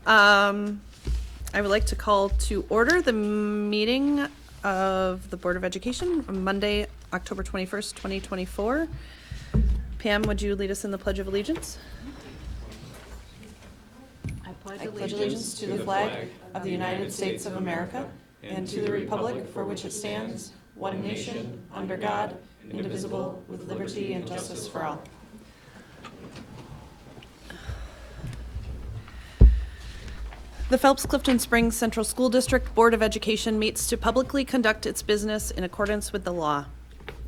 I would like to call to order the meeting of the Board of Education on Monday, October 21st, 2024. Pam, would you lead us in the Pledge of Allegiance? I pledge allegiance to the flag of the United States of America and to the republic for which it stands, one nation, under God, indivisible, with liberty and justice for all. The Phelps-Clifton Springs Central School District Board of Education meets to publicly conduct its business in accordance with the law.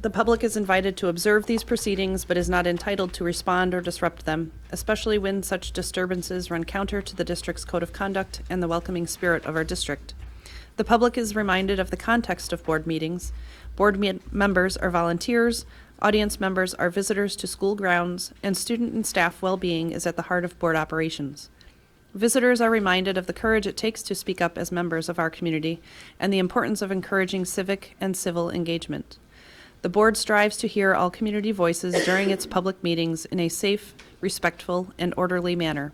The public is invited to observe these proceedings but is not entitled to respond or disrupt them, especially when such disturbances run counter to the district's code of conduct and the welcoming spirit of our district. The public is reminded of the context of board meetings. Board members are volunteers, audience members are visitors to school grounds, and student and staff well-being is at the heart of board operations. Visitors are reminded of the courage it takes to speak up as members of our community and the importance of encouraging civic and civil engagement. The board strives to hear all community voices during its public meetings in a safe, respectful, and orderly manner.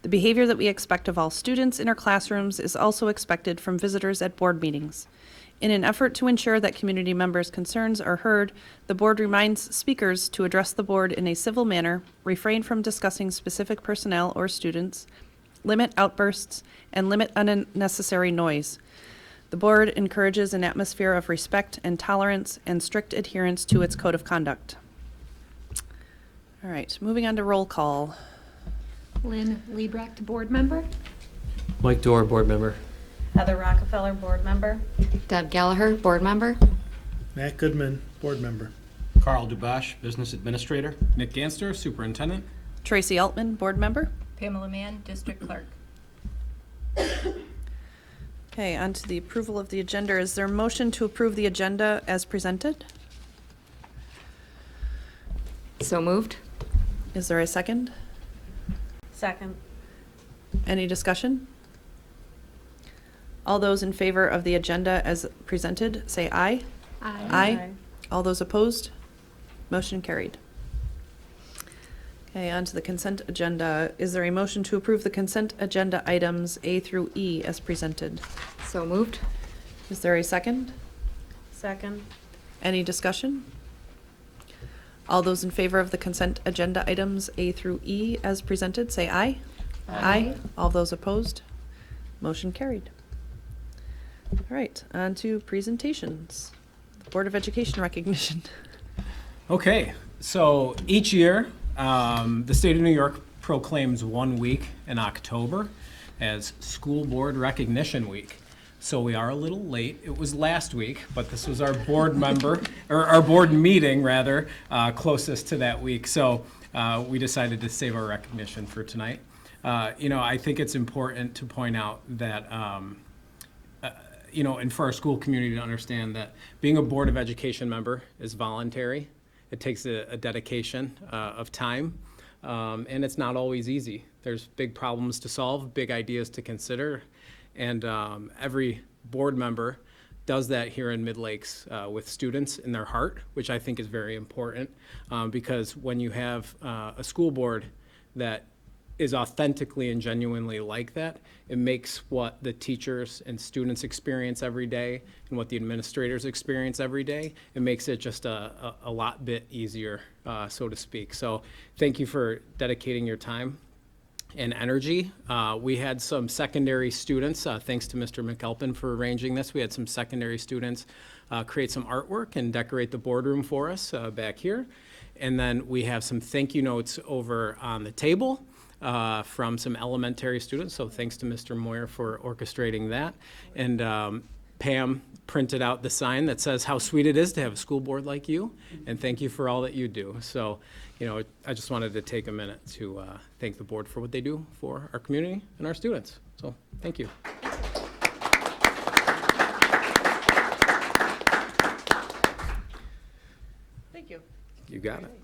The behavior that we expect of all students in our classrooms is also expected from visitors at board meetings. In an effort to ensure that community members' concerns are heard, the board reminds speakers to address the board in a civil manner, refrain from discussing specific personnel or students, limit outbursts, and limit unnecessary noise. The board encourages an atmosphere of respect and tolerance and strict adherence to its code of conduct. All right, moving on to roll call. Lynn Liebrecht, board member. Mike Dorr, board member. Heather Rockefeller, board member. Deb Gallagher, board member. Matt Goodman, board member. Carl Dubash, business administrator. Nick Ganster, superintendent. Tracy Altman, board member. Pamela Mann, district clerk. Okay, on to the approval of the agenda. Is there a motion to approve the agenda as presented? So moved. Is there a second? Second. Any discussion? All those in favor of the agenda as presented, say aye. Aye. Aye. All those opposed? Motion carried. Okay, on to the consent agenda. Is there a motion to approve the consent agenda items A through E as presented? So moved. Is there a second? Second. Any discussion? All those in favor of the consent agenda items A through E as presented, say aye. Aye. All those opposed? Motion carried. All right, on to presentations. Board of Education recognition. Okay, so each year, the state of New York proclaims 1 week in October as School Board Recognition Week. So we are a little late. It was last week, but this was our board member, or our board meeting rather, closest to that week. So we decided to save our recognition for tonight. I think it's important to point out that, and for our school community to understand that being a Board of Education member is voluntary. It takes a dedication of time, and it's not always easy. There's big problems to solve, big ideas to consider, and every board member does that here in Mid-Lakes with students in their heart, which I think is very important, because when you have a school board that is authentically and genuinely like that, it makes what the teachers and students experience every day and what the administrators experience every day, it makes it just a lot bit easier, so to speak. So thank you for dedicating your time and energy. We had some secondary students, thanks to Mr. McAlpin for arranging this, we had some secondary students create some artwork and decorate the boardroom for us back here. And then we have some thank you notes over on the table from some elementary students. So thanks to Mr. Moyer for orchestrating that. And Pam printed out the sign that says how sweet it is to have a school board like you, and thank you for all that you do. So, I just wanted to take a minute to thank the board for what they do for our community and our students. So, thank you. Thank you. You got it.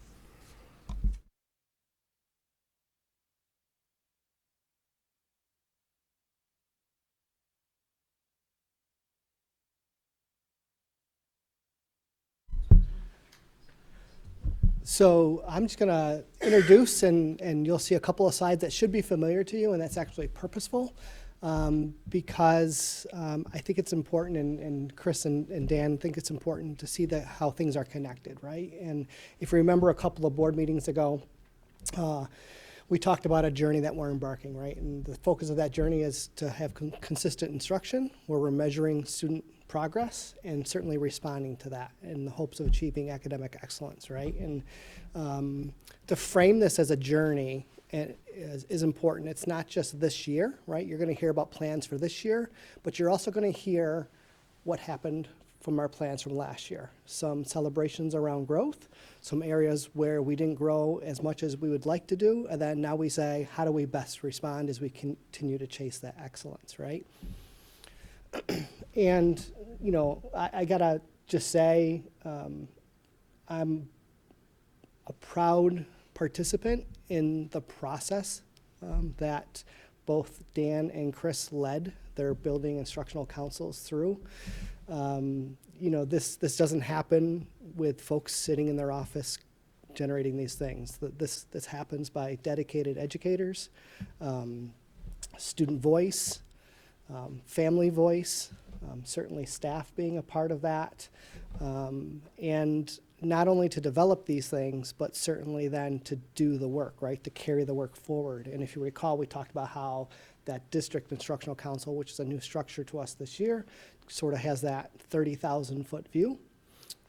So I'm just going to introduce, and you'll see a couple of slides that should be familiar to you, and that's actually purposeful because I think it's important, and Chris and Dan think it's important to see how things are connected, right? And if you remember a couple of board meetings ago, we talked about a journey that we're embarking, right? And the focus of that journey is to have consistent instruction where we're measuring student progress and certainly responding to that in the hopes of achieving academic excellence, right? And to frame this as a journey is important. It's not just this year, right? You're going to hear about plans for this year, but you're also going to hear what happened from our plans from last year. Some celebrations around growth, some areas where we didn't grow as much as we would like to do, and then now we say, how do we best respond as we continue to chase that excellence, right? And, you know, I gotta just say, I'm a proud participant in the process that both Dan and Chris led their building instructional councils through. You know, this doesn't happen with folks sitting in their office generating these things. This happens by dedicated educators, student voice, family voice, certainly staff being a part of that, and not only to develop these things, but certainly then to do the work, right, to carry the work forward. And if you recall, we talked about how that district instructional council, which is a new structure to us this year, sort of has that 30,000-foot view,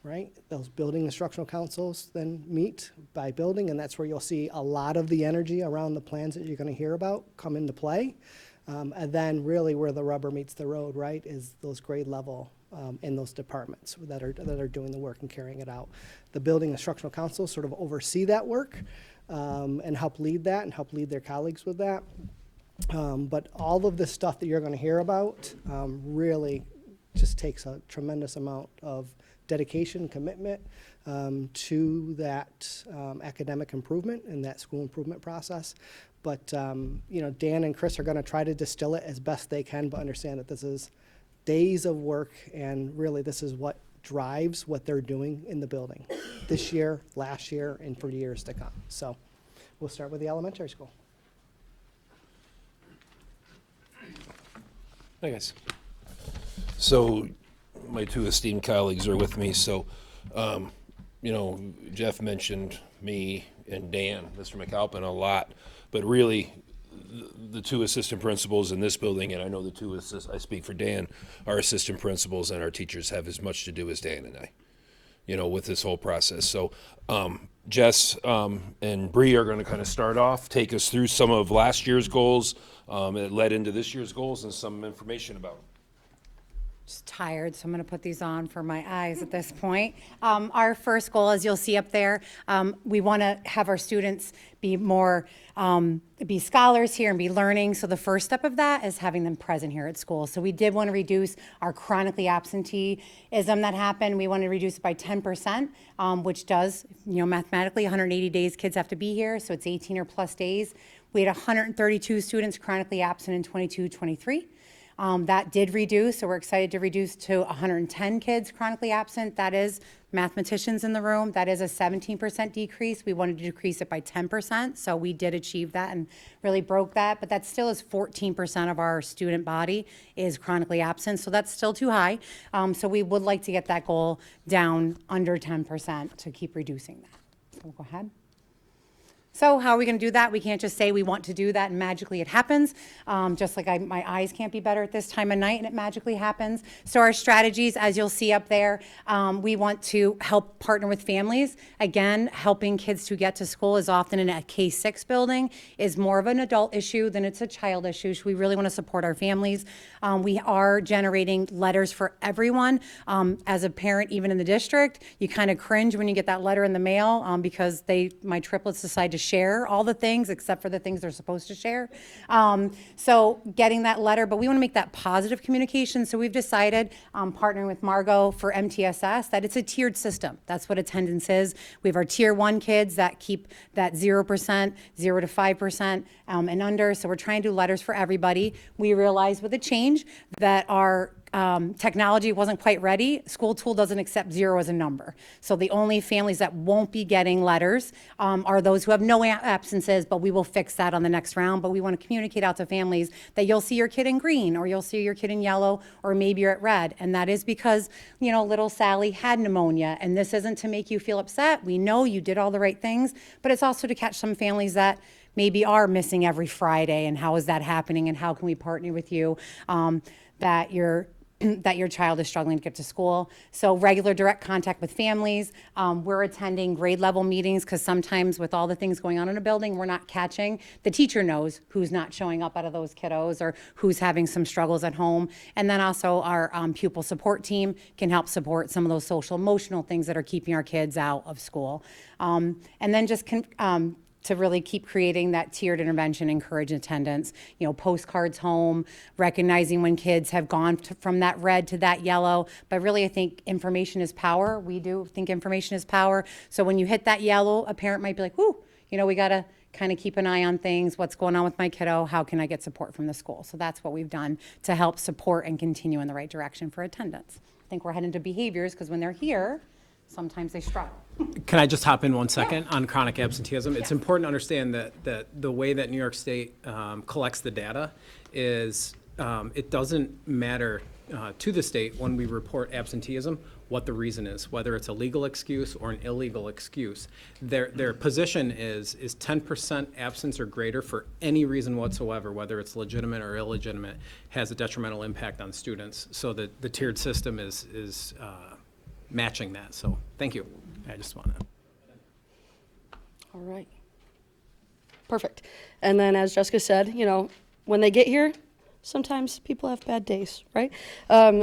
right? Those building instructional councils then meet by building, and that's where you'll see a lot of the energy around the plans that you're going to hear about come into play. And then really where the rubber meets the road, right, is those grade level in those departments that are doing the work and carrying it out. The building instructional councils sort of oversee that work and help lead that and help lead their colleagues with that. But all of this stuff that you're going to hear about really just takes a tremendous amount of dedication, commitment to that academic improvement and that school improvement process. But you know, Dan and Chris are going to try to distill it as best they can, but understand that this is days of work, and really this is what drives what they're doing in the building this year, last year, and for years to come. So we'll start with the elementary school. Hi, guys. So my two esteemed colleagues are with me. So, you know, Jeff mentioned me and Dan, Mr. McAlpin, a lot, but really the two assistant principals in this building, and I know the two I speak for Dan, our assistant principals and our teachers have as much to do as Dan and I, you know, with this whole process. So Jess and Bree are going to kind of start off, take us through some of last year's goals that led into this year's goals and some information about them. Just tired, so I'm going to put these on for my eyes at this point. Our first goal, as you'll see up there, we want to have our students be more, be scholars here and be learning. So the first step of that is having them present here at school. So we did want to reduce our chronically absenteeism that happened. We want to reduce it by 10%, which does, you know, mathematically 180 days kids have to be here. So it's 18 or plus days. We had 132 students chronically absent in 22-23. That did reduce, so we're excited to reduce to 110 kids chronically absent. That is mathematicians in the room. That is a 17% decrease. We wanted to decrease it by 10%, so we did achieve that and really broke that. But that still is 14% of our student body is chronically absent, so that's still too high. So we would like to get that goal down under 10% to keep reducing that. So we'll go ahead. So how are we going to do that? We can't just say we want to do that and magically it happens. Just like my eyes can't be better at this time of night and it magically happens. So our strategies, as you'll see up there, we want to help partner with families. Again, helping kids to get to school is often in a K-6 building is more of an adult issue than it's a child issue. So we really want to support our families. We are generating letters for everyone. As a parent, even in the district, you kind of cringe when you get that letter in the mail because my triplets decide to share all the things except for the things they're supposed to share. So getting that letter, but we want to make that positive communication. So we've decided, partnering with Margot for MTSS, that it's a tiered system. That's what attendance is. We have our tier 1 kids that keep that 0%, 0 to 5% and under. So we're trying to do letters for everybody. We realize with a change that our technology wasn't quite ready. School tool doesn't accept 0 as a number. So the only families that won't be getting letters are those who have no absences, but we will fix that on the next round. But we want to communicate out to families that you'll see your kid in green, or you'll see your kid in yellow, or maybe you're at red. And that is because, little Sally had pneumonia. And this isn't to make you feel upset. We know you did all the right things, but it's also to catch some families that maybe are missing every Friday, and how is that happening, and how can we partner with you that your child is struggling to get to school. So regular direct contact with families. We're attending grade level meetings because sometimes with all the things going on in a building, we're not catching. The teacher knows who's not showing up out of those kiddos or who's having some struggles at home. And then also our pupil support team can help support some of those social emotional things that are keeping our kids out of school. And then just to really keep creating that tiered intervention, encourage attendance, postcards home, recognizing when kids have gone from that red to that yellow. But really, I think information is power. We do think information is power. So when you hit that yellow, a parent might be like, whoo, we got to kind of keep an eye on things. What's going on with my kiddo? How can I get support from the school? So that's what we've done to help support and continue in the right direction for attendance. I think we're heading to behaviors because when they're here, sometimes they struggle. Can I just hop in 1 second on chronic absenteeism? It's important to understand that the way that New York State collects the data is it doesn't matter to the state when we report absenteeism what the reason is, whether it's a legal excuse or an illegal excuse. Their position is 10% absence or greater for any reason whatsoever, whether it's legitimate or illegitimate, has a detrimental impact on students. So the tiered system is matching that. So thank you. I just want to. All right. Perfect. And then as Jessica said, when they get here, sometimes people have bad days, right?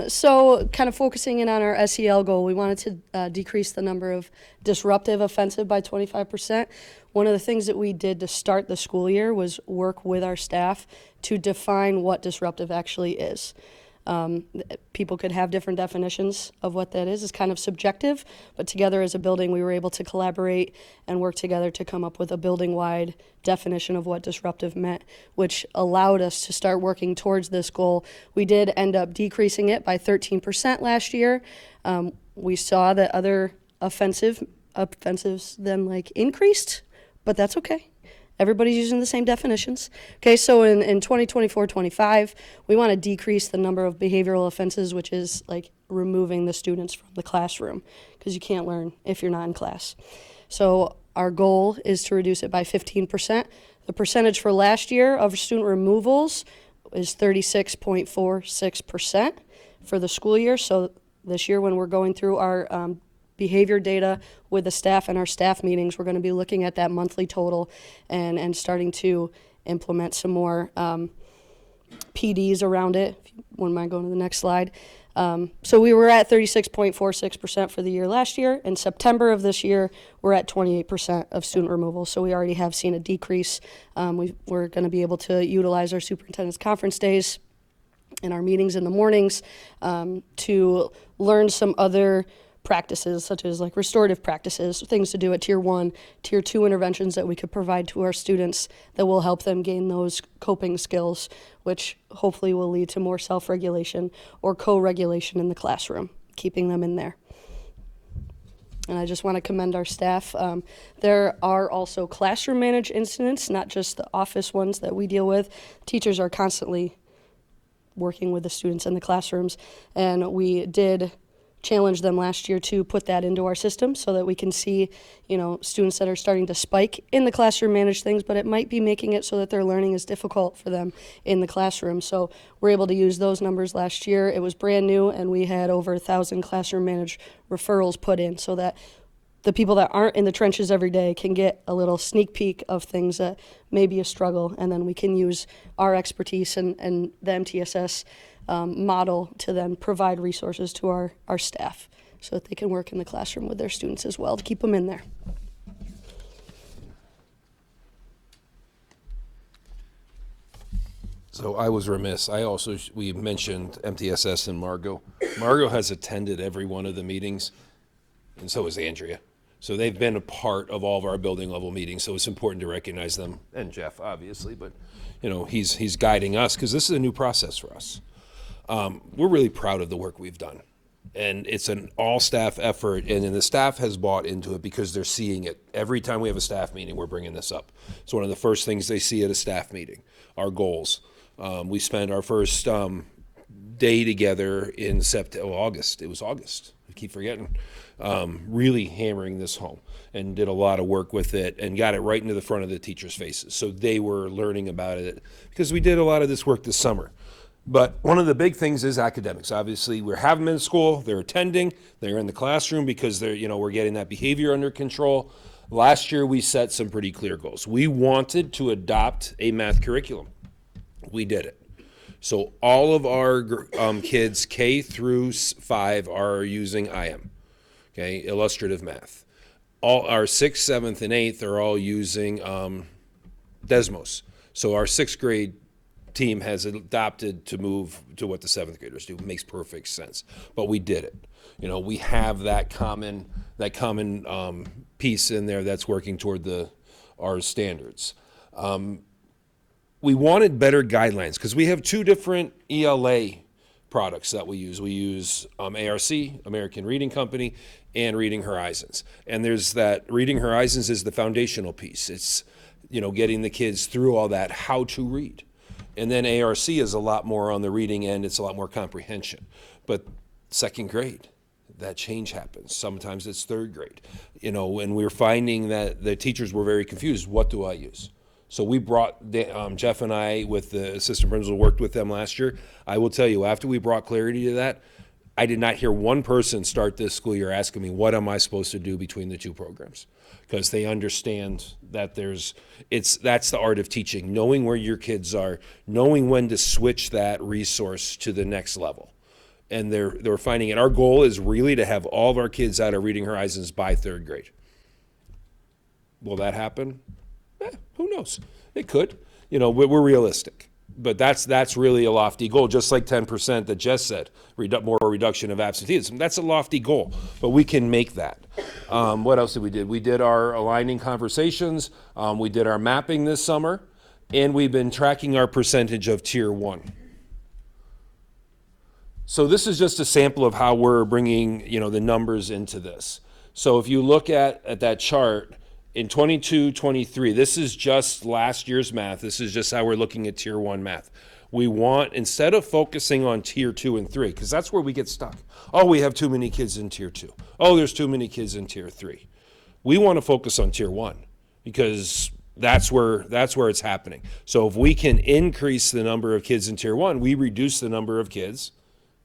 So kind of focusing in on our SEL goal, we wanted to decrease the number of disruptive offensive by 25%. One of the things that we did to start the school year was work with our staff to define what disruptive actually is. People could have different definitions of what that is. It's kind of subjective, but together as a building, we were able to collaborate and work together to come up with a building-wide definition of what disruptive meant, which allowed us to start working towards this goal. We did end up decreasing it by 13% last year. We saw that other offensives then increased, but that's okay. Everybody's using the same definitions. Okay, so in 2024-25, we want to decrease the number of behavioral offenses, which is removing the students from the classroom, because you can't learn if you're not in class. So our goal is to reduce it by 15%. The percentage for last year of student removals is 36.46% for the school year. So this year when we're going through our behavior data with the staff and our staff meetings, we're going to be looking at that monthly total and starting to implement some more PDs around it. If you wouldn't mind going to the next slide. So we were at 36.46% for the year last year. In September of this year, we're at 28% of student removal. So we already have seen a decrease. We're going to be able to utilize our superintendent's conference days and our meetings in the mornings to learn some other practices, such as restorative practices, things to do at Tier 1, Tier 2 interventions that we could provide to our students that will help them gain those coping skills, which hopefully will lead to more self-regulation or co-regulation in the classroom, keeping them in there. And I just want to commend our staff. There are also classroom managed incidents, not just the office ones that we deal with. Teachers are constantly working with the students in the classrooms, and we did challenged them last year to put that into our system so that we can see, students that are starting to spike in the classroom manage things, but it might be making it so that their learning is difficult for them in the classroom. So we're able to use those numbers last year. It was brand new, and we had over 1,000 classroom managed referrals put in so that the people that aren't in the trenches every day can get a little sneak peek of things that may be a struggle, and then we can use our expertise and the MTSS model to then provide resources to our staff so that they can work in the classroom with their students as well to keep them in there. So I was remiss. We mentioned MTSS and Margot. Margot has attended every one of the meetings, and so has Andrea. So they've been a part of all of our building level meetings, so it's important to recognize them, and Jeff, obviously, but he's guiding us because this is a new process for us. we're really proud of the work we've done. And it's an all-staff effort, and then the staff has bought into it because they're seeing it. Every time we have a staff meeting, we're bringing this up. It's one of the first things they see at a staff meeting, our goals. We spent our first day together in August. It was August. I keep forgetting. Really hammering this home and did a lot of work with it and got it right into the front of the teachers' faces. So they were learning about it because we did a lot of this work this summer. But one of the big things is academics. Obviously, we're having them in school, they're attending, they're in the classroom because we're getting that behavior under control. Last year, we set some pretty clear goals. We wanted to adopt a math curriculum. We did it. So all of our kids, K through 5, are using IM, okay, illustrative math. All our 6th, 7th, and 8th are all using Desmos. So our 6th grade team has adopted to move to what the 7th graders do. It makes perfect sense. But we did it. We have that common piece in there that's working toward our standards. We wanted better guidelines because we have 2 different ELA products that we use. We use ARC, American Reading Company, and Reading Horizons. And there's that Reading Horizons is the foundational piece. It's, getting the kids through all that, how to read. And then ARC is a lot more on the reading end. It's a lot more comprehension. But 2nd grade, that change happens. Sometimes it's 3rd grade. And we're finding that the teachers were very confused. What do I use? So we brought, Jeff and I, with the assistant principal, worked with them last year. I will tell you, after we brought clarity to that, I did not hear one person start this school year asking me, what am I supposed to do between the 2 programs? Because they understand that that's the art of teaching, knowing where your kids are, knowing when to switch that resource to the next level. And they're finding it. Our goal is really to have all of our kids out of Reading Horizons by 3rd grade. Will that happen? Who knows? It could. We're realistic. But that's really a lofty goal, just like 10% that Jess said, more reduction of absenteeism. That's a lofty goal, but we can make that. What else did we do? We did our aligning conversations. We did our mapping this summer, and we've been tracking our percentage of Tier 1. So this is just a sample of how we're bringing, the numbers into this. So if you look at that chart, in 22-23, this is just last year's math. This is just how we're looking at Tier 1 math. We want, instead of focusing on Tier 2 and 3, because that's where we get stuck. Oh, we have too many kids in Tier 2. Oh, there's too many kids in Tier 3. We want to focus on Tier 1 because that's where it's happening. So if we can increase the number of kids in Tier 1, we reduce the number of kids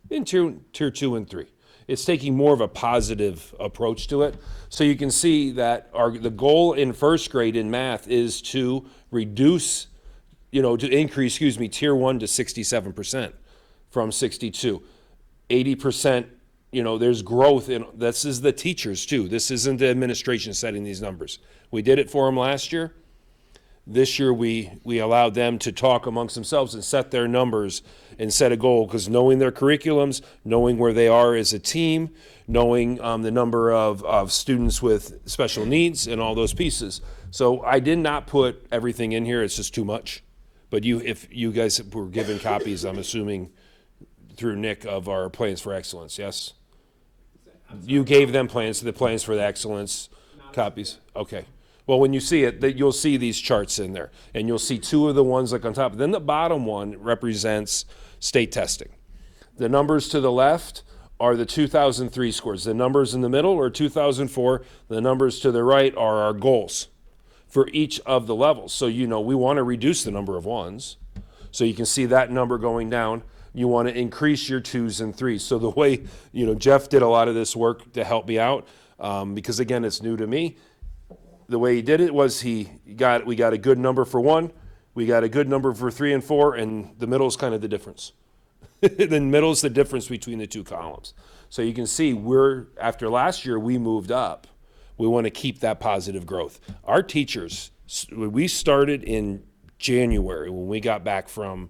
in Tier 2 and 3. It's taking more of a positive approach to it. So you can see that the goal in 1st grade in math is to increase Tier 1 to 67% from 62. 80%, there's growth this is the teachers too. This isn't the administration setting these numbers. We did it for them last year. This year we allowed them to talk amongst themselves and set their numbers and set a goal, because knowing their curriculums, knowing where they are as a team, knowing the number of students with special needs and all those pieces. So I did not put everything in here. It's just too much. But if you guys were given copies, I'm assuming through Nick, of our plans for excellence, yes? You gave them the plans for the excellence copies? Okay. Well, when you see it, you'll see these charts in there, and you'll see 2 of the ones like on top. Then the bottom one represents state testing. The numbers to the left are the 2003 scores. The numbers in the middle are 2004. The numbers to the right are our goals for each of the levels. So we want to reduce the number of 1s. So you can see that number going down. You want to increase your 2s and 3s. So the way, Jeff did a lot of this work to help me out, because again, it's new to me. The way he did it was we got a good number for 1, we got a good number for 3 and 4, and the middle is kind of the difference. The middle is the difference between the 2 columns. So you can see after last year, we moved up. We want to keep that positive growth. Our teachers, we started in January when we got back from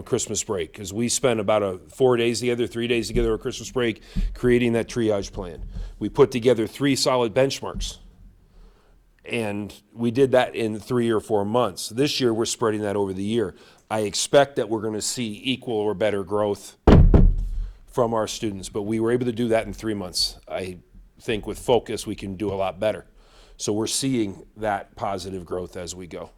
Christmas break, because we spent about 4 days together, 3 days together at Christmas break, creating that triage plan. We put together 3 solid benchmarks. And we did that in 3 or 4 months. This year, we're spreading that over the year. I expect that we're going to see equal or better growth from our students, but we were able to do that in 3 months. I think with focus, we can do a lot better. So we're seeing that positive growth as we go.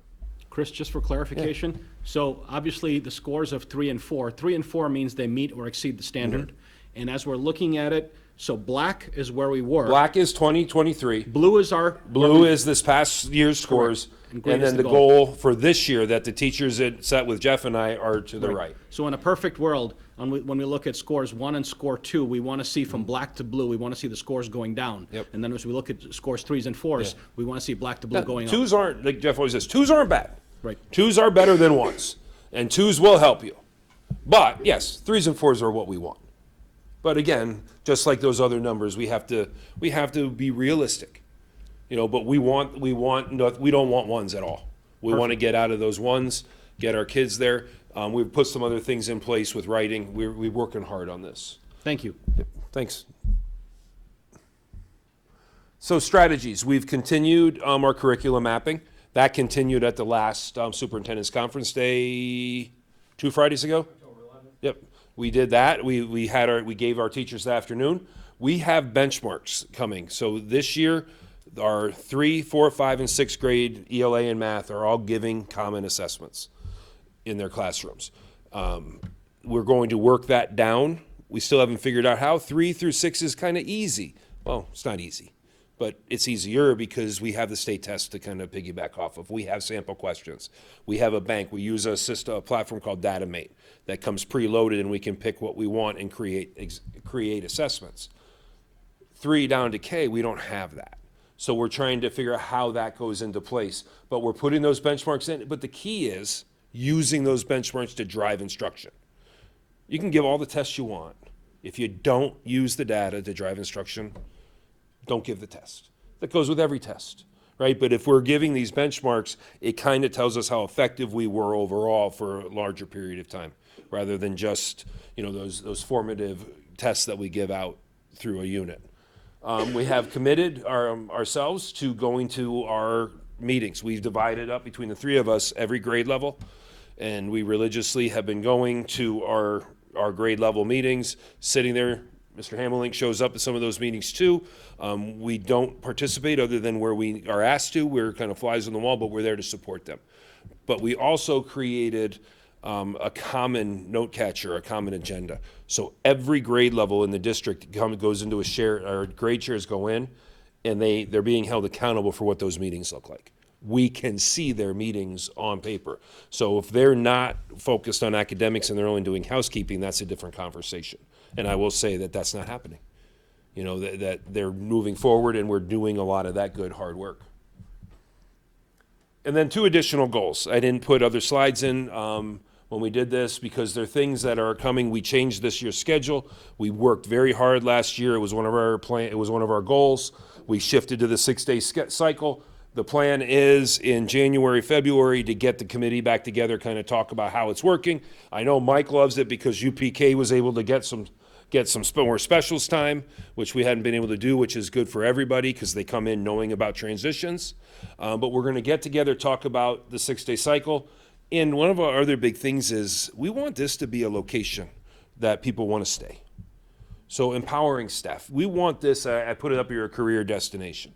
Chris, just for clarification, so obviously the scores of 3 and 4, 3 and 4 means they meet or exceed the standard. And as we're looking at it, so black is where we were. Black is 2023. Blue is our. Blue is this past year's scores. And green And is then the the goal. goal for this year that the teachers had set with Jeff and I are to the right. So in a perfect world, when we look at scores 1 and score 2, we want to see from black to blue, we want to see the scores going down. Yep. And then as we look at scores 3s and 4s, we want to see black to blue going up. Twos aren't, like Jeff always says, twos aren't bad. Right. Twos are better than ones. And twos will help you. But yes, 3s and 4s are what we want. But again, just like those other numbers, we have to be realistic. But we don't want ones at all. We want to get out of those ones, get our kids there. We've put some other things in place with writing. We're working hard on this. Thank you. Thanks. So strategies, we've continued our curriculum mapping. That continued at the last superintendent's conference day 2 Fridays ago. October 11th. Yep, we did that. We gave our teachers the afternoon. We have benchmarks coming. So this year, our 3, 4, 5, and 6th grade ELA and math are all giving common assessments in their classrooms. We're going to work that down. We still haven't figured out how. 3 through 6 is kind of easy. Well, it's not easy, but it's easier because we have the state test to kind of piggyback off of. We have sample questions. We have a bank. We use a platform called DataMate that comes preloaded, and we can pick what we want and create assessments. 3 down to K, we don't have that. So we're trying to figure out how that goes into place. But we're putting those benchmarks in. But the key is using those benchmarks to drive instruction. You can give all the tests you want. If you don't use the data to drive instruction, don't give the test. That goes with every test, right? But if we're giving these benchmarks, it kind of tells us how effective we were overall for a larger period of time, rather than just, those formative tests that we give out through a unit. We have committed ourselves to going to our meetings. We've divided up between the 3 of us every grade level, and we religiously have been going to our grade level meetings, sitting there. Mr. Hamelink shows up at some of those meetings too. We don't participate other than where we are asked to. We're kind of flies on the wall, but we're there to support them. But we also created a common note catcher, a common agenda. So every grade level in the district goes into a share, our grade chairs go in, and they're being held accountable for what those meetings look like. We can see their meetings on paper. So if they're not focused on academics and they're only doing housekeeping, that's a different conversation. And I will say that that's not happening. That they're moving forward, and we're doing a lot of that good hard work. And then 2 additional goals. I didn't put other slides in when we did this because they're things that are coming. We changed this year's schedule. We worked very hard last year. It was one of our goals. We shifted to the 6-day cycle. The plan is in January, February to get the committee back together, kind of talk about how it's working. I know Mike loves it because UPK was able to get some more specials time, which we hadn't been able to do, which is good for everybody because they come in knowing about transitions. But we're going to get together, talk about the 6-day cycle. And one of our other big things is we want this to be a location that people want to stay. So empowering staff. We want this, I put it up here, a career destination.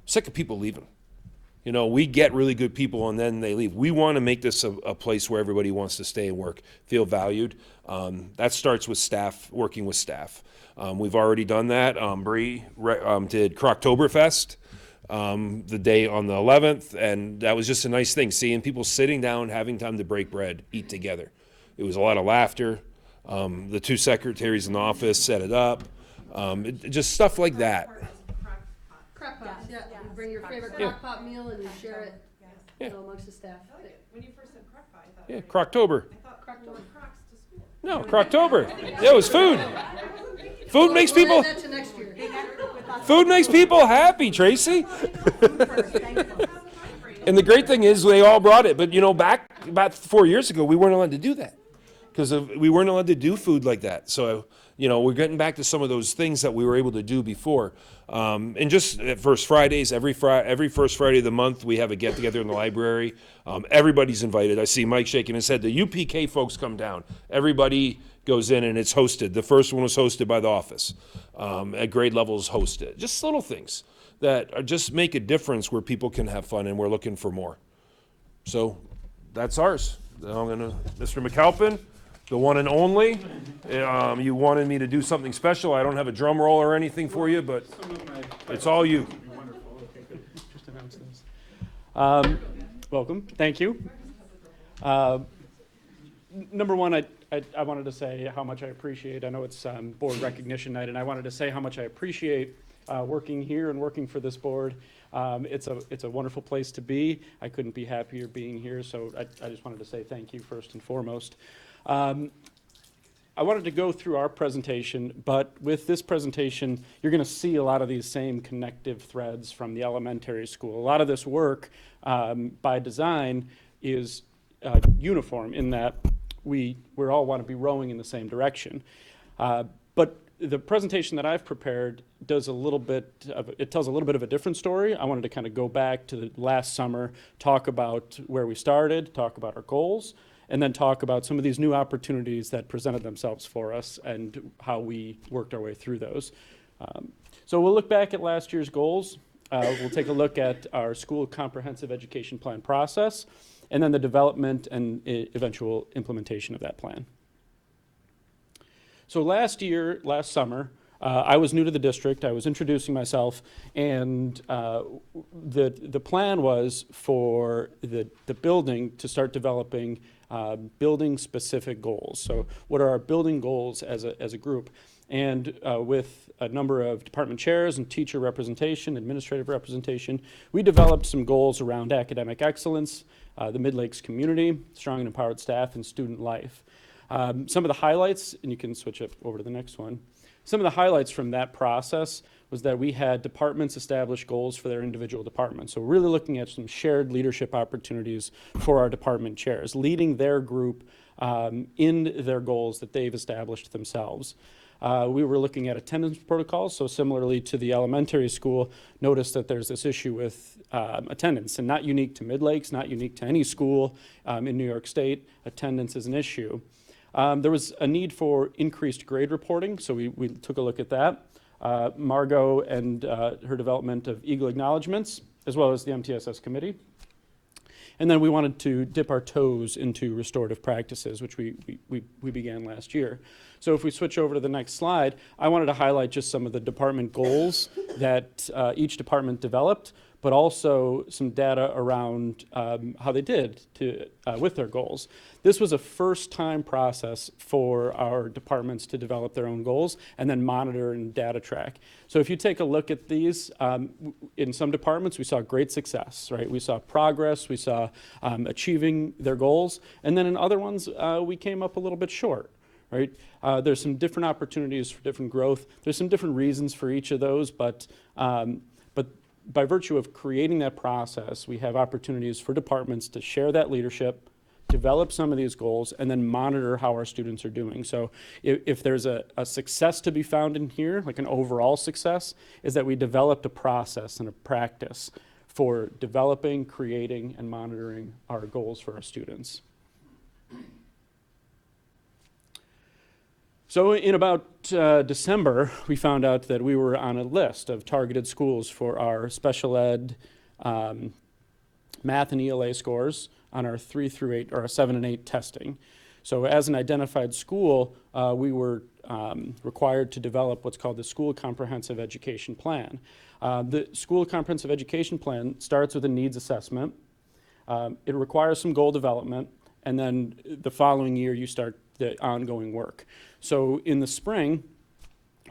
Sick of people leaving. We get really good people and then they leave. We want to make this a place where everybody wants to stay and work, feel valued. That starts with staff, working with staff. We've already done that. Bree did Croctoberfest the day on the 11th, and that was just a nice thing, seeing people sitting down, having time to break bread, eat together. It was a lot of laughter. The 2 secretaries in the office set it up. Just stuff like that. Crock-pot, yeah. You bring your favorite crock-pot meal and you share it amongst the staff. When you first said crock-pot, I thought. Yeah, Croctober. I thought Crocs to school. No, Croctober. Yeah, it was food. Food makes people. That's next year. Food makes people happy, Tracy. And the great thing is they all brought it. But back about 4 years ago, we weren't allowed to do that. because we weren't allowed to do food like that. So, you know, we're getting back to some of those things that we were able to do before. And just at First Fridays, every first Friday of the month, we have a get together in the library. Everybody's invited. I see Mike shaking his head. The UPK folks come down. Everybody goes in and it's hosted. The first one was hosted by the office. At grade levels hosted. Just little things that just make a difference where people can have fun, and we're looking for more. So that's ours. Now I'm gonna, Mr. McAlpin, the one and only. You wanted me to do something special. I don't have a drum roll or anything for you, but it's all you. Just announce this. Welcome, thank you. Number one, I wanted to say how much I appreciate, I know it's board recognition night, and I wanted to say how much I appreciate working here and working for this board. It's a wonderful place to be. I couldn't be happier being here, so I just wanted to say thank you first and foremost. I wanted to go through our presentation, but with this presentation, you're going to see a lot of these same connective threads from the elementary school. A lot of this work, by design, is uniform in that we all want to be rowing in the same direction. But the presentation that I've prepared tells a little bit of a different story. I wanted to kind of go back to the last summer, talk about where we started, talk about our goals, and then talk about some of these new opportunities that presented themselves for us and how we worked our way through those. So we'll look back at last year's goals. We'll take a look at our school comprehensive education plan process, and then the development and eventual implementation of that plan. So last summer, I was new to the district. I was introducing myself, and the plan was for the building to start developing building-specific goals. So what are our building goals as a group? And with a number of department chairs and teacher representation, administrative representation, we developed some goals around academic excellence, the Mid-Lakes community, strong and empowered staff, and student life. Some of the highlights, and you can switch up over to the next one. Some of the highlights from that process was that we had departments establish goals for their individual departments. So really looking at some shared leadership opportunities for our department chairs, leading their group in their goals that they've established themselves. We were looking at attendance protocols, so similarly to the elementary school, notice that there's this issue with attendance, and not unique to Mid-Lakes, not unique to any school in New York State. Attendance is an issue. There was a need for increased grade reporting, so we took a look at that. Margot and her development of Eagle acknowledgements, as well as the MTSS committee. And then we wanted to dip our toes into restorative practices, which we began last year. So if we switch over to the next slide, I wanted to highlight just some of the department goals that each department developed, but also some data around how they did with their goals. This was a first-time process for our departments to develop their own goals and then monitor and data track. So if you take a look at these, in some departments we saw great success, right? We saw progress, we saw achieving their goals, and then in other ones we came up a little bit short. Right? There's some different opportunities for different growth. There's some different reasons for each of those, but by virtue of creating that process, we have opportunities for departments to share that leadership, develop some of these goals, and then monitor how our students are doing. So if there's a success to be found in here, like an overall success, is that we developed a process and a practice for developing, creating, and monitoring our goals for our students. So in about December, we found out that we were on a list of targeted schools for our special ed math and ELA scores on our 3 through 8 or our 7 and 8 testing. So as an identified school, we were required to develop what's called the School Comprehensive Education Plan. The School Comprehensive Education Plan starts with a needs assessment. It requires some goal development, and then the following year you start the ongoing work. So in the spring,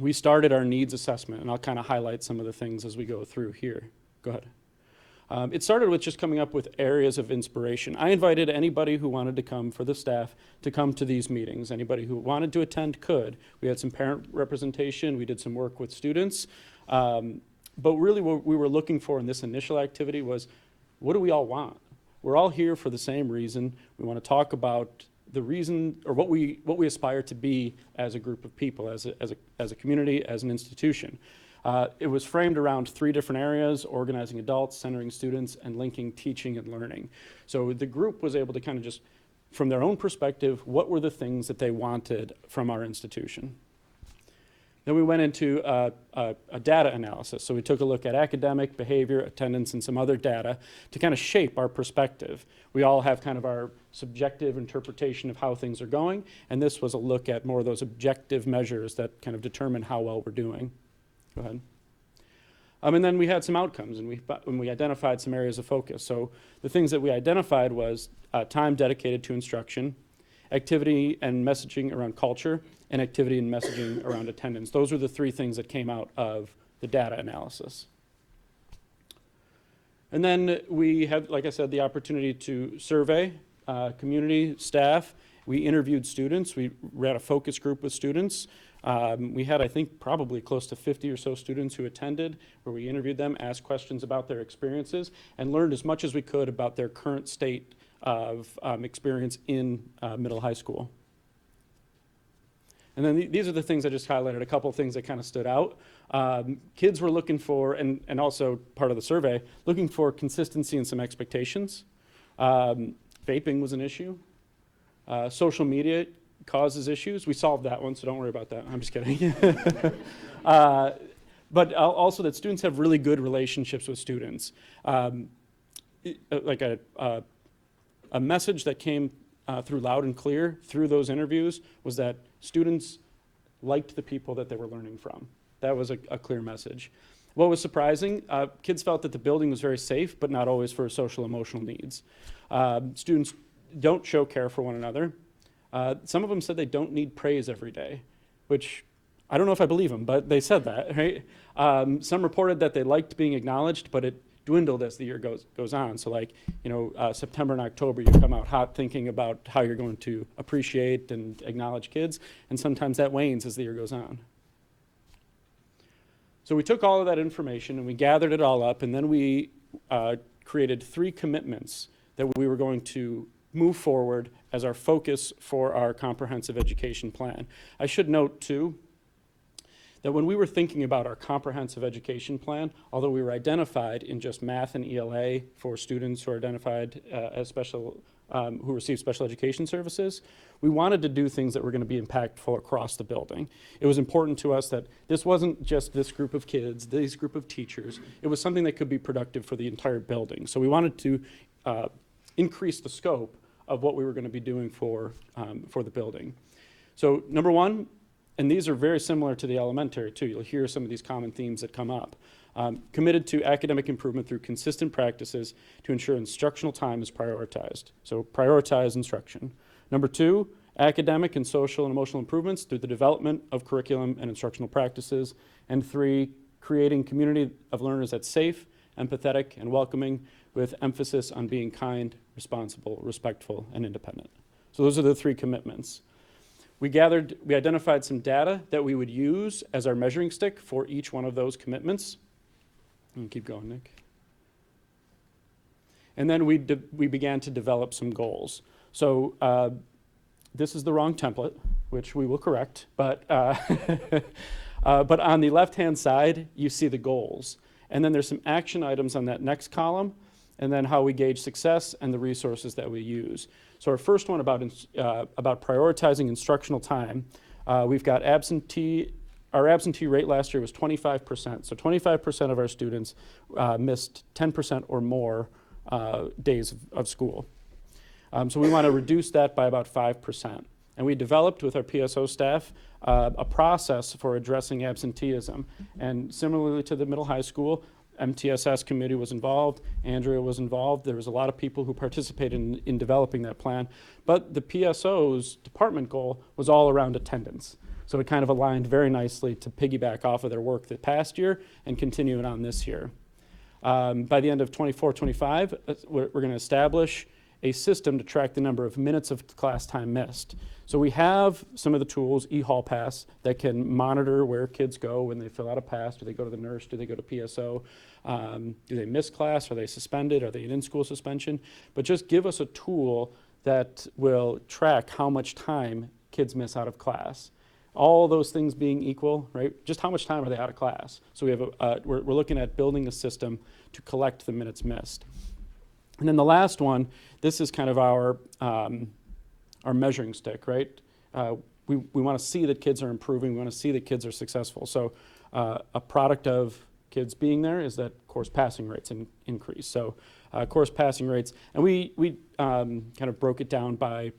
we started our needs assessment, and I'll kind of highlight some of the things as we go through here. Go ahead. It started with just coming up with areas of inspiration. I invited anybody who wanted to come for the staff to come to these meetings. Anybody who wanted to attend could. We had some parent representation. We did some work with students. But really what we were looking for in this initial activity was, what do we all want? We're all here for the same reason. We want to talk about the reason, or what we aspire to be as a group of people, as a community, as an institution. It was framed around 3 different areas: organizing adults, centering students, and linking teaching and learning. So the group was able to kind of just, from their own perspective, what were the things that they wanted from our institution. Then we went into a data analysis. So we took a look at academic, behavior, attendance, and some other data to kind of shape our perspective. We all have kind of our subjective interpretation of how things are going, and this was a look at more of those objective measures that kind of determine how well we're doing. Go ahead. And then we had some outcomes, and we identified some areas of focus. So the things that we identified was time dedicated to instruction, activity and messaging around culture, and activity and messaging around attendance. Those were the 3 things that came out of the data analysis. And then we had, like I said, the opportunity to survey community, staff. We interviewed students. We ran a focus group with students. We had, I think, probably close to 50 or so students who attended, where we interviewed them, asked questions about their experiences, and learned as much as we could about their current state of experience in middle high school. And then these are the things I just highlighted, a couple of things that kind of stood out. Kids were looking for, and also part of the survey, looking for consistency and some expectations. Vaping was an issue. Social media causes issues. We solved that one, so don't worry about that. I'm just kidding. But also that students have really good relationships with students. Like a message that came through loud and clear through those interviews was that students liked the people that they were learning from. That was a clear message. What was surprising, kids felt that the building was very safe, but not always for social emotional needs. Students don't show care for one another. Some of them said they don't need praise every day, which I don't know if I believe them, but they said that, right? Some reported that they liked being acknowledged, but it dwindled as the year goes on. So like, September and October, you come out hot thinking about how you're going to appreciate and acknowledge kids, and sometimes that wanes as the year goes on. So we took all of that information and we gathered it all up, and then we created 3 commitments that we were going to move forward as our focus for our comprehensive education plan. I should note too, that when we were thinking about our comprehensive education plan, although we were identified in just math and ELA for students who are identified as special, who receive special education services, we wanted to do things that were going to be impactful across the building. It was important to us that this wasn't just this group of kids, this group of teachers. It was something that could be productive for the entire building. So we wanted to increase the scope of what we were going to be doing for the building. So number 1, and these are very similar to the elementary too. You'll hear some of these common themes that come up. Committed to academic improvement through consistent practices to ensure instructional time is prioritized. So prioritize instruction. Number 2, academic and social and emotional improvements through the development of curriculum and instructional practices. And 3, creating community of learners that's safe, empathetic, and welcoming, with emphasis on being kind, responsible, respectful, and independent. So those are the 3 commitments. We identified some data that we would use as our measuring stick for each one of those commitments. And keep going, Nick. And then we began to develop some goals. So this is the wrong template, which we will correct, but on the left-hand side, you see the goals. And then there's some action items on that next column, and then how we gauge success and the resources that we use. So our first one about prioritizing instructional time, we've got our absentee rate last year was 25%. So 25% of our students missed 10% or more days of school. So we want to reduce that by about 5%. And we developed with our PSO staff a process for addressing absenteeism. And similarly to the middle high school, MTSS committee was involved, Andrea was involved. There was a lot of people who participated in developing that plan. But the PSO's department goal was all around attendance. So it kind of aligned very nicely to piggyback off of their work the past year and continue it on this year. By the end of 24-25, we're going to establish a system to track the number of minutes of class time missed. So we have some of the tools, eHall Pass, that can monitor where kids go when they fill out a pass. Do they go to the nurse? Do they go to PSO? Do they miss class? Are they suspended? Are they in school suspension? But just give us a tool that will track how much time kids miss out of class. All those things being equal, right? Just how much time are they out of class? So we have we're looking at building a system to collect the minutes missed. And then the last one, this is kind of our measuring stick, right? We want to see that kids are improving. We want to see that kids are successful. So a product of kids being there is that course passing rates increase. So course passing rates, and we kind of broke it down by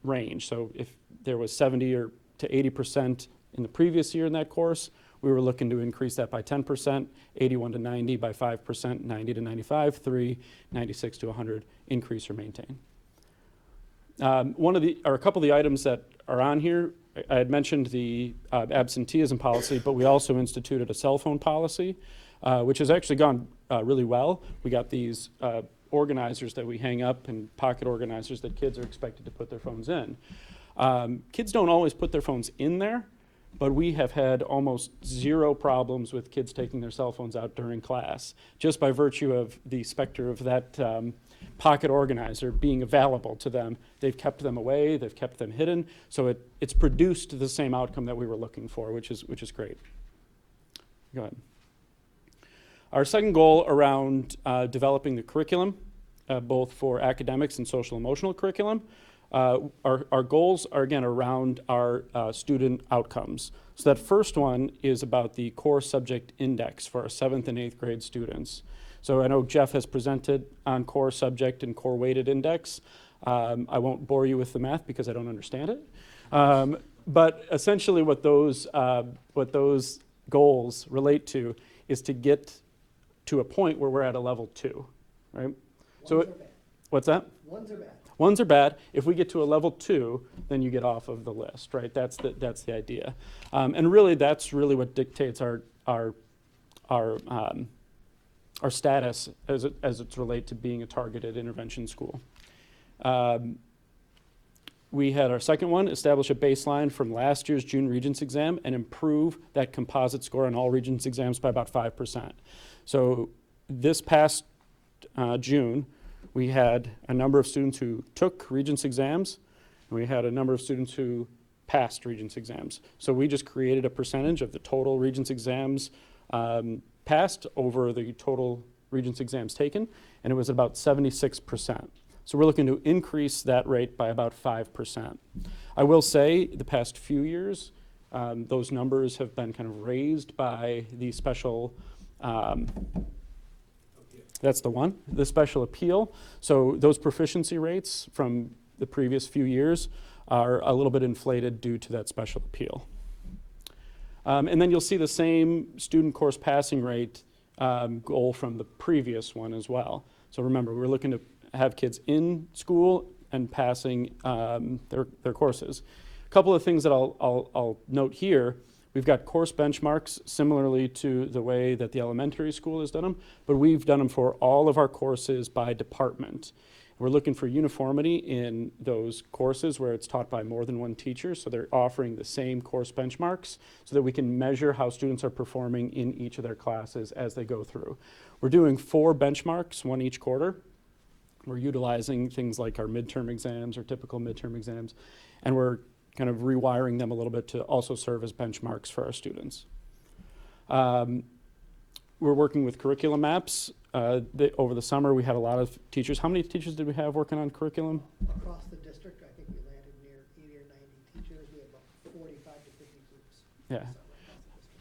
range. So if there was 70 or to 80% in the previous year in that course, we were looking to increase that by 10%, 81 to 90 by 5%, 90 to 95, 3, 96 to 100, increase or maintain. A couple of the items that are on here, I had mentioned the absenteeism policy, but we also instituted a cell phone policy, which has actually gone really well. We got these organizers that we hang up, and pocket organizers that kids are expected to put their phones in. Kids don't always put their phones in there, but we have had almost zero problems with kids taking their cell phones out during class, just by virtue of the specter of that pocket organizer being available to them. They've kept them away, they've kept them hidden, so it's produced the same outcome that we were looking for, which is great. Go ahead. Our second goal around developing the curriculum, both for academics and social emotional curriculum, our goals are, again, around our student outcomes. So that first one is about the core subject index for our 7th and 8th grade students. So I know Jeff has presented on core subject and core weighted index. I won't bore you with the math because I don't understand it. But essentially what those goals relate to is to get to a point where we're at a level 2, right? What's that? Ones are bad. Ones are bad. If we get to a level 2, then you get off of the list, right? That's the idea. And really, that's really what dictates our status as it's relate to being a targeted intervention school. We had our second one, establish a baseline from last year's June Regents exam and improve that composite score on all Regents exams by about 5%. So this past June, we had a number of students who took Regents exams, and we had a number of students who passed Regents exams. So we just created a percentage of the total Regents exams passed over the total Regents exams taken, and it was about 76%. So we're looking to increase that rate by about 5%. I will say the past few years, those numbers have been kind of raised by the special that's the one, the special appeal. So those proficiency rates from the previous few years are a little bit inflated due to that special appeal. And then you'll see the same student course passing rate goal from the previous one as well. So remember, we're looking to have kids in school and passing their courses. A couple of things that I'll note here. We've got course benchmarks similarly to the way that the elementary school has done them, but we've done them for all of our courses by department. We're looking for uniformity in those courses where it's taught by more than one teacher, so they're offering the same course benchmarks so that we can measure how students are performing in each of their classes as they go through. We're doing 4 benchmarks, one each quarter. We're utilizing things like our midterm exams or typical midterm exams, and we're kind of rewiring them a little bit to also serve as benchmarks for our students. We're working with curriculum maps. Over the summer, we had a lot of teachers. How many teachers did we have working on curriculum? Across the district, I think we landed near 80 or 90 teachers. We have about 45 to 50 groups. Yeah.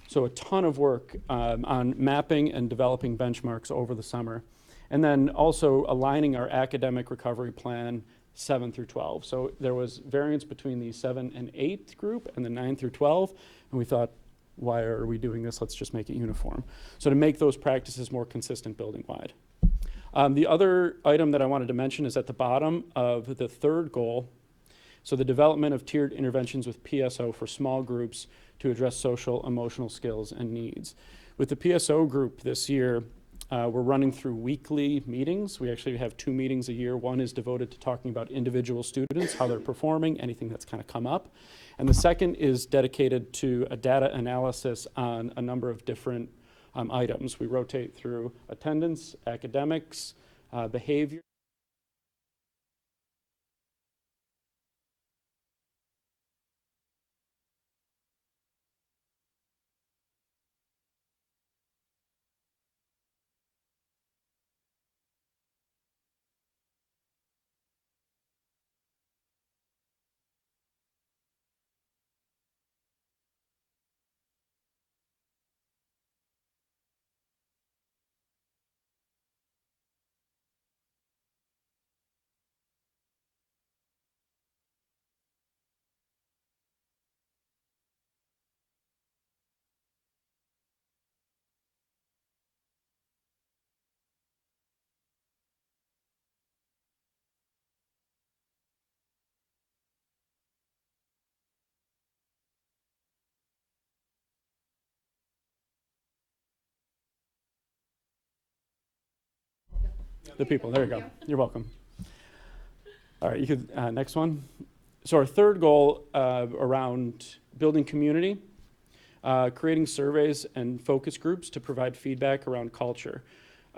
So a ton of work on mapping and developing benchmarks over the summer. And then also aligning our academic recovery plan 7 through 12. So there was variance between the 7 and 8 group and the 9 through 12. And we thought, why are we doing this? Let's just make it uniform. So to make those practices more consistent building-wide. The other item that I wanted to mention is at the bottom of the third goal. So the development of tiered interventions with PSO for small groups to address social, emotional skills and needs. With the PSO group this year, we're running through weekly meetings. We actually have 2 meetings a year. One is devoted to talking about individual students, how they're performing, anything that's kind of come up. And the second is dedicated to a data analysis on a number of different items. We rotate through attendance, academics, behavior. The people, there you go. You're welcome. All right, you could, next one. So our third goal around building community, creating surveys and focus groups to provide feedback around culture.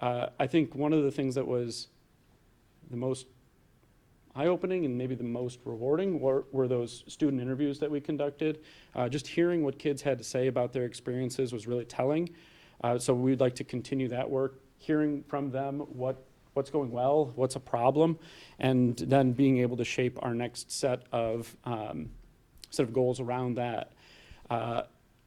I think one of the things that was the most eye-opening and maybe the most rewarding were those student interviews that we conducted. Just hearing what kids had to say about their experiences was really telling. So we'd like to continue that work, hearing from them what's going well, what's a problem, and then being able to shape our next set of goals around that.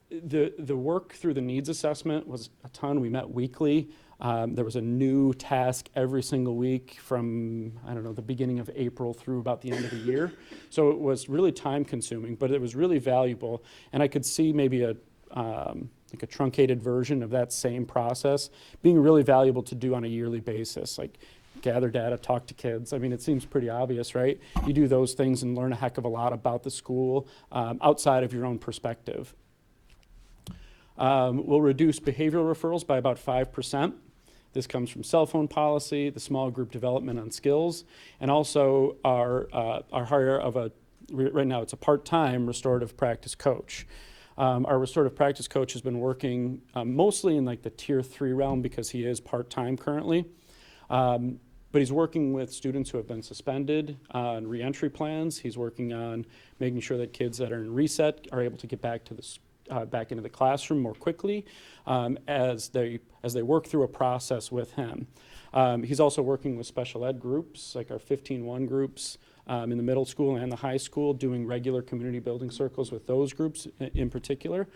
The work through the needs assessment was a ton. We met weekly. There was a new task every single week from, I don't know, the beginning of April through about the end of the year. So it was really time consuming, but it was really valuable. And I could see maybe like a truncated version of that same process being really valuable to do on a yearly basis, like gather data, talk to kids. I mean, it seems pretty obvious, right? You do those things and learn a heck of a lot about the school outside of your own perspective. We'll reduce behavioral referrals by about 5%. This comes from cell phone policy, the small group development on skills, and also our hire of right now it's a part-time restorative practice coach. Our restorative practice coach has been working mostly in like the tier 3 realm because he is part-time currently. But he's working with students who have been suspended on reentry plans. He's working on making sure that kids that are in reset are able to get back to back into the classroom more quickly as they work through a process with him. He's also working with special ed groups, like our 15-1 groups in the middle school and the high school, doing regular community building circles with those groups in particular.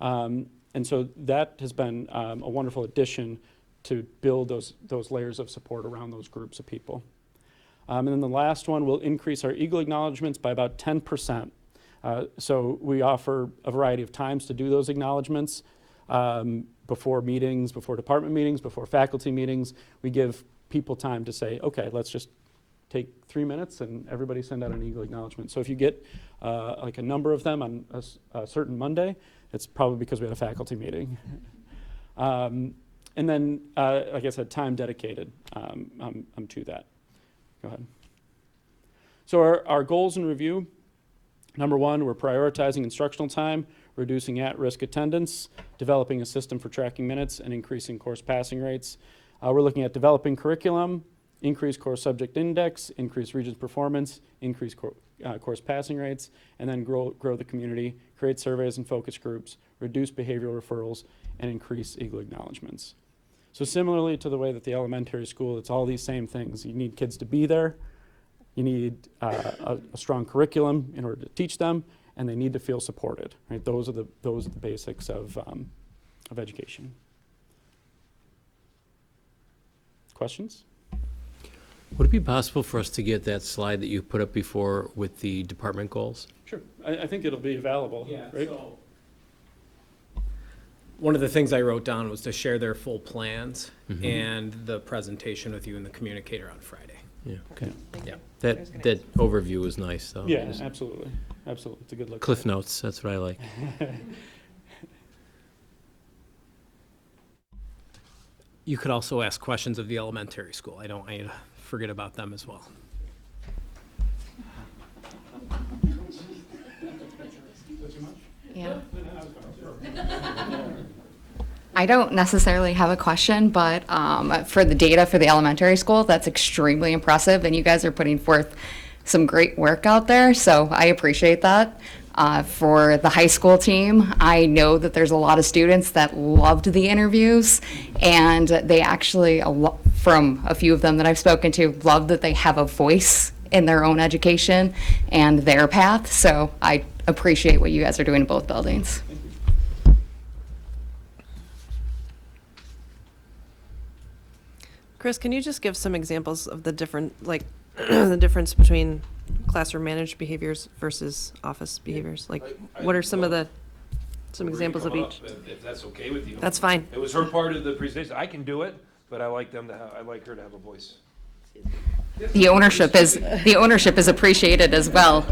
And so that has been a wonderful addition to build those layers of support around those groups of people. And then the last one will increase our Eagle acknowledgements by about 10%. So we offer a variety of times to do those acknowledgements before meetings, before department meetings, before faculty meetings. We give people time to say, okay, let's just take 3 minutes and everybody send out an Eagle acknowledgement. So if you get like a number of them on a certain Monday, it's probably because we had a faculty meeting. And then, like I said, time dedicated to that. Go ahead. So our goals in review. Number 1, we're prioritizing instructional time, reducing at-risk attendance, developing a system for tracking minutes, and increasing course passing rates. We're looking at developing curriculum, increase course subject index, increase Regents performance, increase course passing rates, and then grow the community, create surveys and focus groups, reduce behavioral referrals, and increase Eagle acknowledgements. So similarly to the way that the elementary school, it's all these same things. You need kids to be there. You need a strong curriculum in order to teach them, and they need to feel supported. Right? Those are the basics of education. Questions? Would it be possible for us to get that slide that you put up before with the department goals? Sure. I think it'll be available. Yeah, right? so one of the things I wrote down was to share their full plans and the presentation with you and the communicator on Friday. Yeah. Okay. Yeah. That overview was nice, though. Yeah, absolutely. Absolutely. It's a good look. Cliff notes. That's what I like. You could also ask questions of the elementary school. I don't want you to forget about them as well. Yeah. I don't necessarily have a question, but for the data for the elementary school, that's extremely impressive, and you guys are putting forth some great work out there, so I appreciate that. For the high school team, I know that there's a lot of students that loved the interviews, and they actually, from a few of them that I've spoken to, love that they have a voice in their own education and their path, so I appreciate what you guys are doing in both buildings. Chris, can you just give some examples of the different, like, the difference between classroom managed behaviors versus office behaviors? Like, what are some examples of each? If that's okay with you. That's fine. It was her part of the presentation. I can do it, but I like her to have a voice. The ownership is appreciated as well.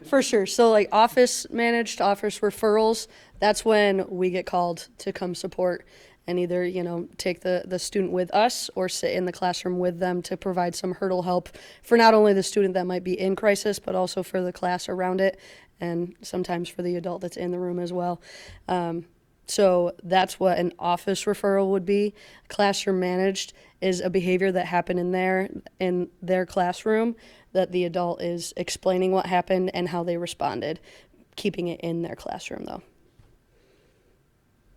For sure. So like office managed, office referrals, that's when we get called to come support and either, take the student with us or sit in the classroom with them to provide some hurdle help for not only the student that might be in crisis, but also for the class around it, and sometimes for the adult that's in the room as well. So that's what an office referral would be. Classroom managed is a behavior that happened in their classroom, that the adult is explaining what happened and how they responded, keeping it in their classroom though.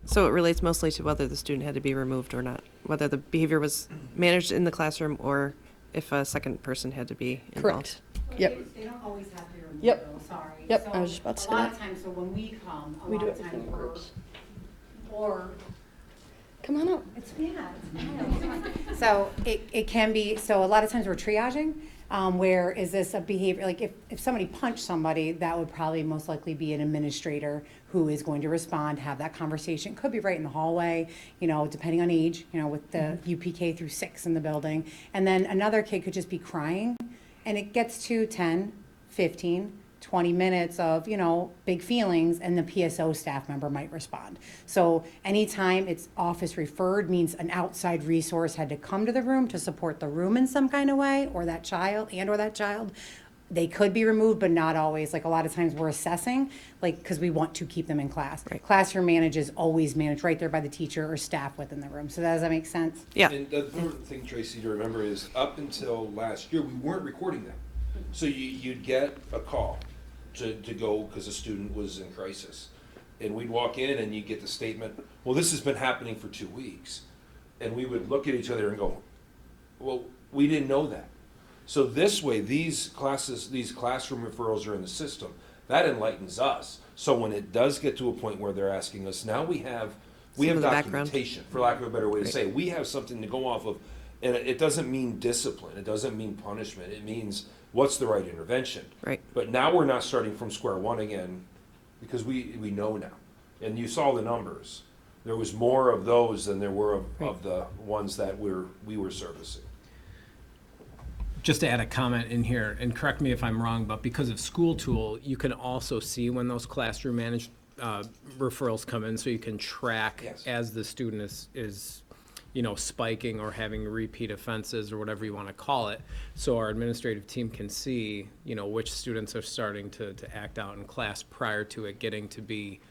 So it relates mostly to whether the student had to be removed or not, whether the behavior was managed in the classroom or if a second person had to be involved. Correct. Yep. They don't always have to be removed, Yep. though, sorry. Yep, So I was just about to say A lot that. of times, so when we come, a We lot do of it times in we're, groups. or Come on up. it's, yeah, it's fine. So it can be, so a lot of times we're triaging, where is this a behavior, like if somebody punched somebody, that would probably most likely be an administrator who is going to respond, have that conversation. Could be right in the hallway, depending on age, with the UPK through 6 in the building. And then another kid could just be crying, and it gets to 10, 15, 20 minutes of, big feelings, and the PSO staff member might respond. So anytime it's office referred means an outside resource had to come to the room to support the room in some kind of way, or that child, they could be removed, but not always. Like a lot of times we're assessing, because we want to keep them in class. Right. Classroom managers always manage right there by the teacher or staff within the room. So does that make sense? Yeah. And the important thing, Tracy, to remember is up until last year, we weren't recording them. So you'd get a call to go because a student was in crisis. And we'd walk in and you'd get the statement, well, this has been happening for 2 weeks. And we would look at each other and go, well, we didn't know that. So this way, these classroom referrals are in the system. That enlightens us. So when it does get to a point where they're asking us, now we have Some of the background. documentation, for lack of a better way to Right. say it. We have something to go off of. And it doesn't mean discipline. It doesn't mean punishment. It means what's the right intervention. Right. But now we're not starting from square one again because we know now. And you saw the numbers. There was more of those than there were of the ones that we were servicing. Just to add a comment in here, and correct me if I'm wrong, but because of School Tool, you can also see when those classroom managed referrals come in, so you can track Yes. as the student is spiking or having repeat offenses or whatever you want to call it. So our administrative team can see, which students are starting to act out in class prior to it getting to be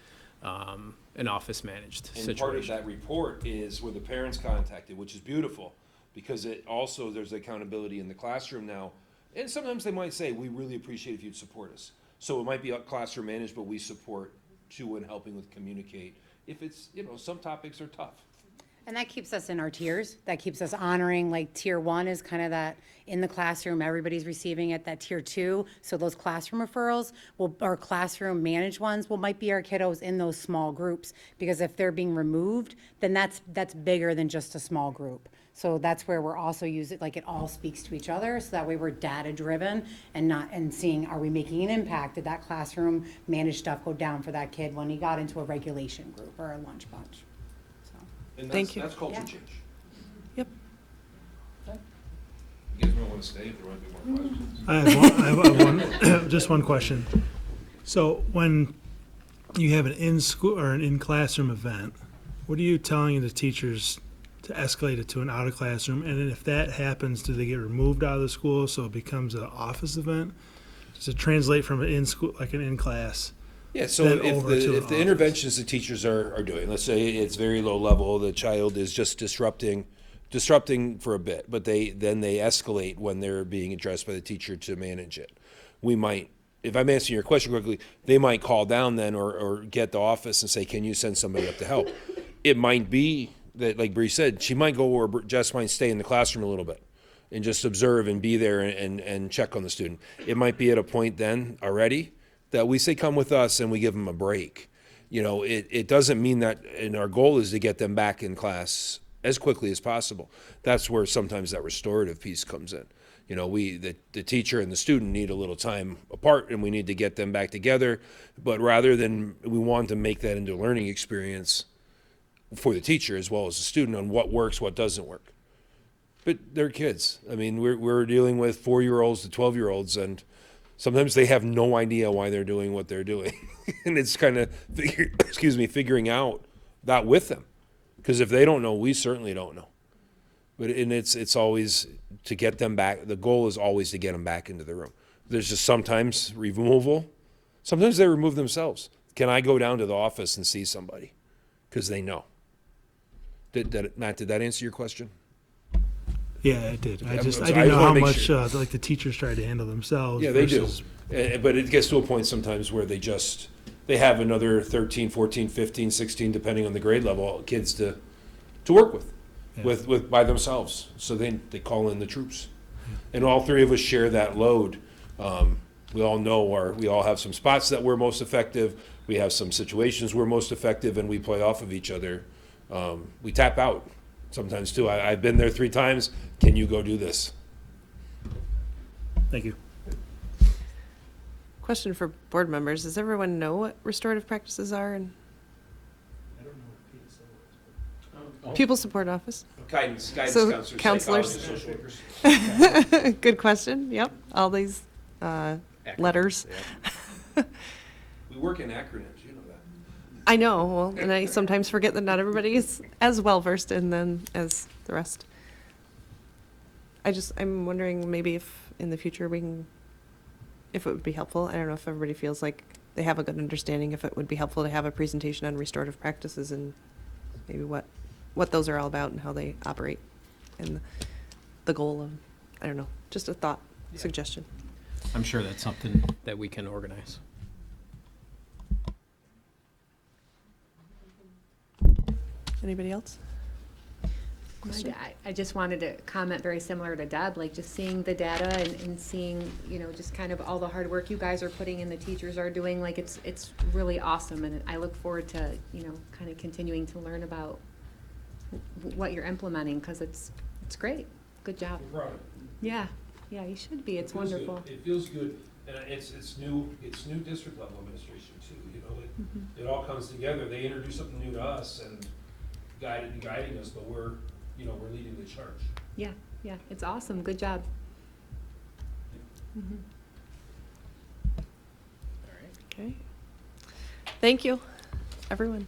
an office managed And part of situation. that report is where the parents contacted, which is beautiful, because it also, there's accountability in the classroom now. And sometimes they might say, we really appreciate if you'd support us. So it might be classroom managed, but we support too in helping with communicate. If it's, some topics are tough. And that keeps us in our tiers. That keeps us honoring, like tier 1 is kind of that in the classroom, everybody's receiving it. That tier 2, so those classroom referrals or classroom managed ones might be our kiddos in those small groups. Because if they're being removed, then that's bigger than just a small group. So that's where we're also using, it all speaks to each other. So that way we're data driven and seeing, are we making an impact? Did that classroom managed stuff go down for that kid when he got into a regulation group or a lunch bunch? And Thank you. that's culture Yeah. change. Yep. You guys might want to stay if there might be more questions. I have one, just one question. So when you have an in-school or an in-classroom event, what are you telling the teachers to escalate it to an out-of-classroom? And then if that happens, do they get removed out of the school so it becomes an office event? Does it translate from an in-school, like an in-class? Yeah, so Then if over to the an if the office. interventions the teachers are doing, let's say it's very low level, the child is just disrupting for a bit, but they escalate when they're being addressed by the teacher to manage it. We might, if I'm answering your question correctly, they might call down then or get the office and say, can you send somebody up to help? It might be that, like Bree said, she might go or Jess might stay in the classroom a little bit and just observe and be there and check on the student. It might be at a point then already that we say, come with us, and we give them a break. It doesn't mean that, and our goal is to get them back in class as quickly as possible. That's where sometimes that restorative piece comes in. The teacher and the student need a little time apart, and we need to get them back together. But rather than, we want to make that into a learning experience for the teacher as well as the student on what works, what doesn't work. But they're kids. I mean, we're dealing with 4-year-olds to 12-year-olds, and sometimes they have no idea why they're doing what they're doing. And it's kind of, figuring out that with them. Because if they don't know, we certainly don't know. But, and it's always to get them back. The goal is always to get them back into the room. There's just sometimes removal. Sometimes they remove themselves. Can I go down to the office and see somebody? Because they know. Matt, did that answer your question? Yeah, it did. I I'm just, I sorry, didn't I know wanna how make much, sure. like the teachers try to handle themselves. Yeah, they do. versus- But it gets to a point sometimes where they have another 13, 14, 15, 16, depending on the grade level, kids to work with, Yeah. with by themselves. So they call in the troops. And all three of us share that load. We all know we all have some spots that we're most effective. We have some situations we're most effective, and we play off of each other. We tap out sometimes too. I've been there 3 times. Can you go do this? Thank you. Question for board members. Does everyone know what restorative practices are? And Pupil Support Office. Guidance So, counselors, counselors. psychologists, social workers. Good question. Yep. All these letters. We work in acronyms, you know that. I know. Well, and I sometimes forget that not everybody is as well versed in them as the rest. I'm wondering maybe if in the future if it would be helpful. I don't know if everybody feels like they have a good understanding, if it would be helpful to have a presentation on restorative practices and maybe what those are all about and how they operate and the goal of, I don't know, just a thought, suggestion. I'm sure that's something that we can organize. Anybody else? I just wanted to comment very similar to Deb, like just seeing the data and seeing, just kind of all the hard work you guys are putting in, the teachers are doing, like it's really awesome. And I look forward to, kind of continuing to learn about what you're implementing, because it's great. Good job. We're proud of it. Yeah, you should be. It's wonderful. It feels good, and it's new district level administration too, It all comes together. They introduce something new to us and guiding us, but we're leading the charge. Yeah, it's awesome. Good job. Okay. Thank you, everyone.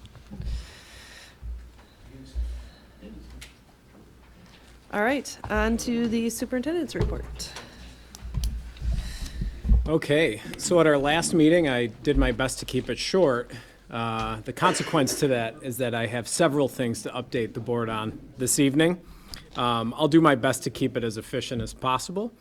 All right, on to the superintendent's report. Okay, so at our last meeting, I did my best to keep it short. The consequence to that is that I have several things to update the board on this evening. I'll do my best to keep it as efficient as possible.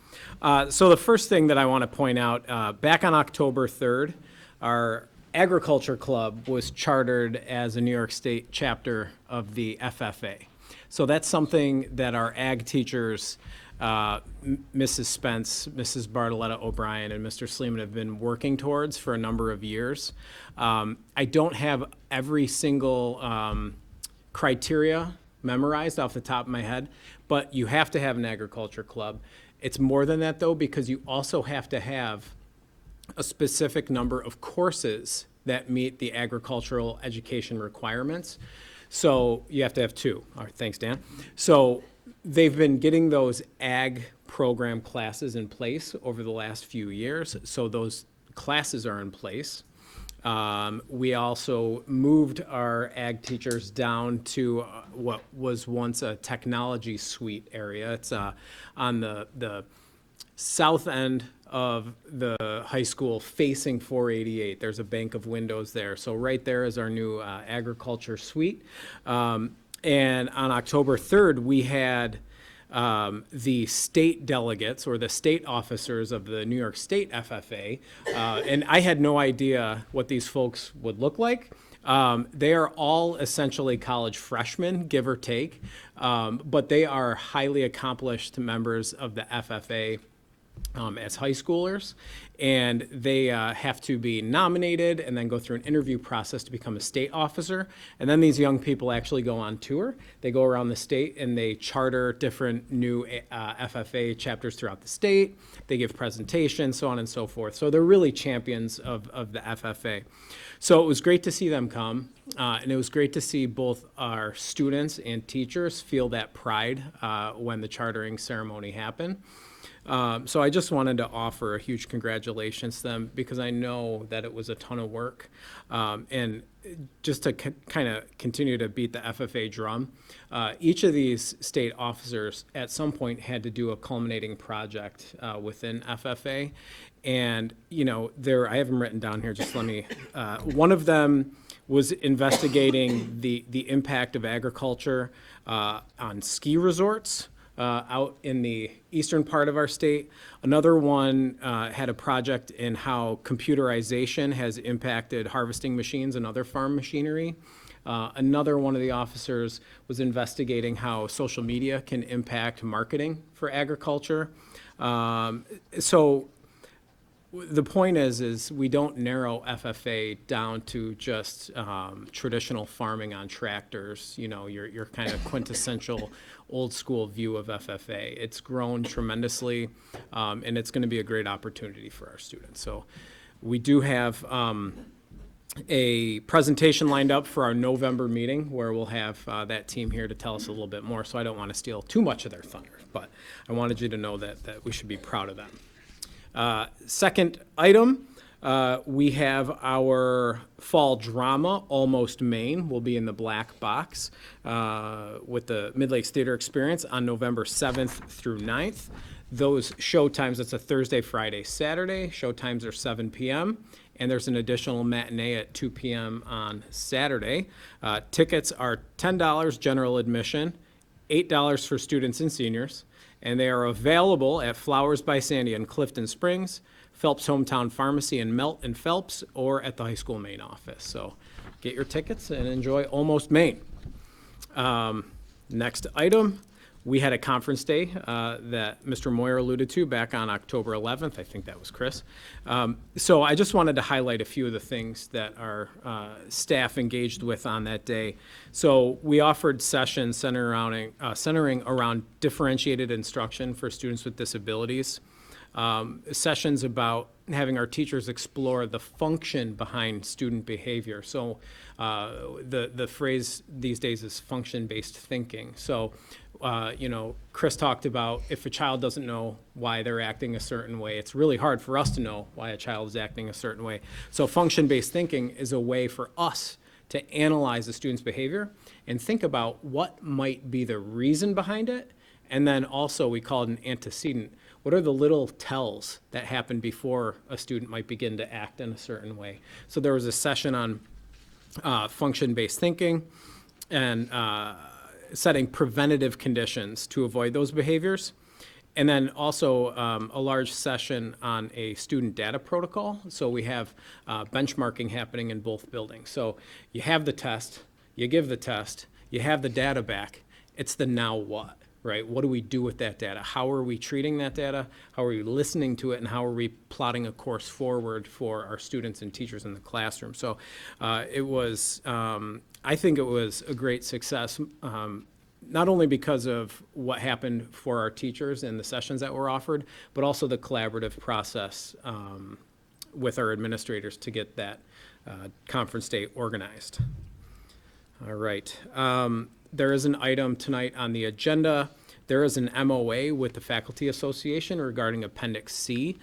So the first thing that I want to point out, back on October 3rd, our agriculture club was chartered as a New York State chapter of the FFA. So that's something that our ag teachers, Mrs. Spence, Mrs. Bartoletta O'Brien, and Mr. Sleeman have been working towards for a number of years. I don't have every single criteria memorized off the top of my head, but you have to have an agriculture club. It's more than that, though, because you also have to have a specific number of courses that meet the agricultural education requirements. So you have to have 2. All right, thanks, Dan. So they've been getting those ag program classes in place over the last few years. So those classes are in place. We also moved our ag teachers down to what was once a technology suite area. It's on the south end of the high school facing 488. There's a bank of windows there. So right there is our new agriculture suite. And on October 3rd, we had the state delegates or the state officers of the New York State FFA. And I had no idea what these folks would look like. They are all essentially college freshmen, give or take, but they are highly accomplished members of the FFA as high schoolers, and they have to be nominated and then go through an interview process to become a state officer. And then these young people actually go on tour. They go around the state and they charter different new FFA chapters throughout the state. They give presentations, so on and so forth. So they're really champions of the FFA. So it was great to see them come, and it was great to see both our students and teachers feel that pride when the chartering ceremony happened. So I just wanted to offer a huge congratulations to them because I know that it was a ton of work. And just to kind of continue to beat the FFA drum, each of these state officers at some point had to do a culminating project within FFA. And, you know, I have them written down here, just let me, one of them was investigating the impact of agriculture on ski resorts out in the eastern part of our state. Another one had a project in how computerization has impacted harvesting machines and other farm machinery. Another one of the officers was investigating how social media can impact marketing for agriculture. So the point is we don't narrow FFA down to just traditional farming on tractors, you know, your kind of quintessential old school view of FFA. It's grown tremendously, and it's going to be a great opportunity for our students. So we do have a presentation lined up for our November meeting where we'll have that team here to tell us a little bit more. So I don't want to steal too much of their thunder, but I wanted you to know that we should be proud of them. Second item, we have our fall drama, Almost Maine, will be in the black box with the Mid-Lakes Theater Experience on November 7th through 9th. Those show times, it's a Thursday, Friday, Saturday. Show times are 7 p.m. And there's an additional matinee at 2 p.m. on Saturday. Tickets are $10 general admission, $8 for students and seniors. And they are available at Flowers by Sandy in Clifton Springs, Phelps Hometown Pharmacy in Melt and Phelps, or at the high school main office. So get your tickets and enjoy Almost Maine. Next item, we had a conference day that Mr. Moyer alluded to back on October 11th. I think that was Chris. So I just wanted to highlight a few of the things that our staff engaged with on that day. So we offered sessions centering around differentiated instruction for students with disabilities. Sessions about having our teachers explore the function behind student behavior. So the phrase these days is function-based thinking. So you know, Chris talked about if a child doesn't know why they're acting a certain way, it's really hard for us to know why a child is acting a certain way. So function-based thinking is a way for us to analyze the student's behavior and think about what might be the reason behind it. And then also we call it an antecedent. What are the little tells that happen before a student might begin to act in a certain way? So there was a session on function-based thinking and setting preventative conditions to avoid those behaviors. And then also a large session on a student data protocol. So we have benchmarking happening in both buildings. So you have the test, you give the test, you have the data back. It's the now what, right? What do we do with that data? How are we treating that data? How are we listening to it? And how are we plotting a course forward for our students and teachers in the classroom? So it was, I think it was a great success. Not only because of what happened for our teachers and the sessions that were offered, but also the collaborative process with our administrators to get that conference day organized. All right. There is an item tonight on the agenda. There is an MOA with the Faculty Association regarding Appendix C.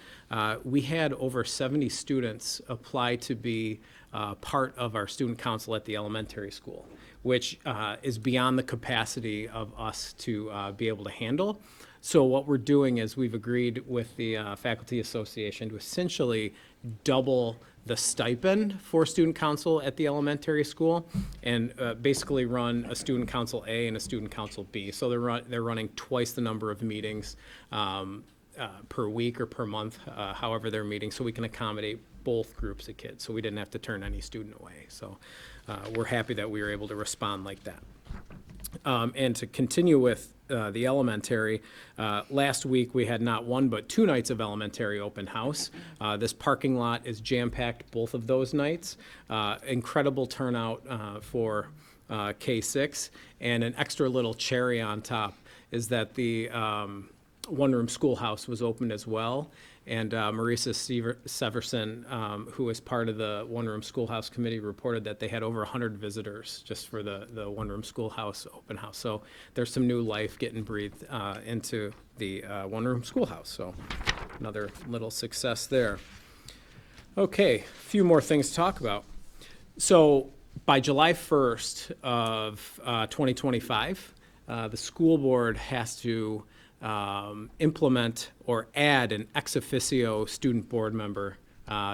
We had over 70 students apply to be part of our student council at the elementary school, which is beyond the capacity of us to be able to handle. So what we're doing is we've agreed with the Faculty Association to essentially double the stipend for student council at the elementary school and basically run a student council A and a student council B. So they're running twice the number of meetings per week or per month, however they're meeting, so we can accommodate both groups of kids. So we didn't have to turn any student away. So we're happy that we were able to respond like that. And to continue with the elementary, last week we had not one but 2 nights of elementary open house. This parking lot is jam-packed both of those nights. Incredible turnout for K-6, and an extra little cherry on top is that the one-room schoolhouse was opened as well. And Marisa Severson, who was part of the One Room Schoolhouse Committee, reported that they had over 100 visitors just for the One Room Schoolhouse open house. So there's some new life getting breathed into the One Room Schoolhouse. So another little success there. Okay, a few more things to talk about. So by July 1st of 2025, the school board has to implement or add an ex officio student board member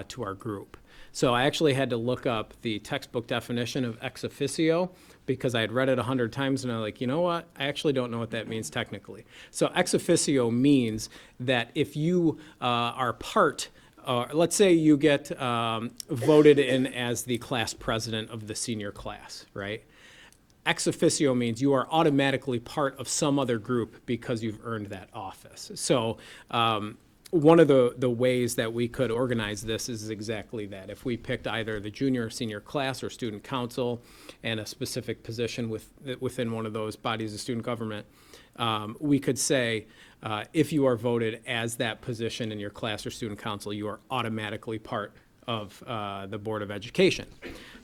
to our group. So I actually had to look up the textbook definition of ex officio because I had read it 100 times and I'm like, you know what? I actually don't know what that means technically. So ex officio means that if you are part, let's say you get voted in as the class president of the senior class, right? Ex officio means you are automatically part of some other group because you've earned that office. So one of the ways that we could organize this is exactly that. If we picked either the junior or senior class or student council and a specific position within one of those bodies of student government, we could say, if you are voted as that position in your class or student council, you are automatically part of the Board of Education.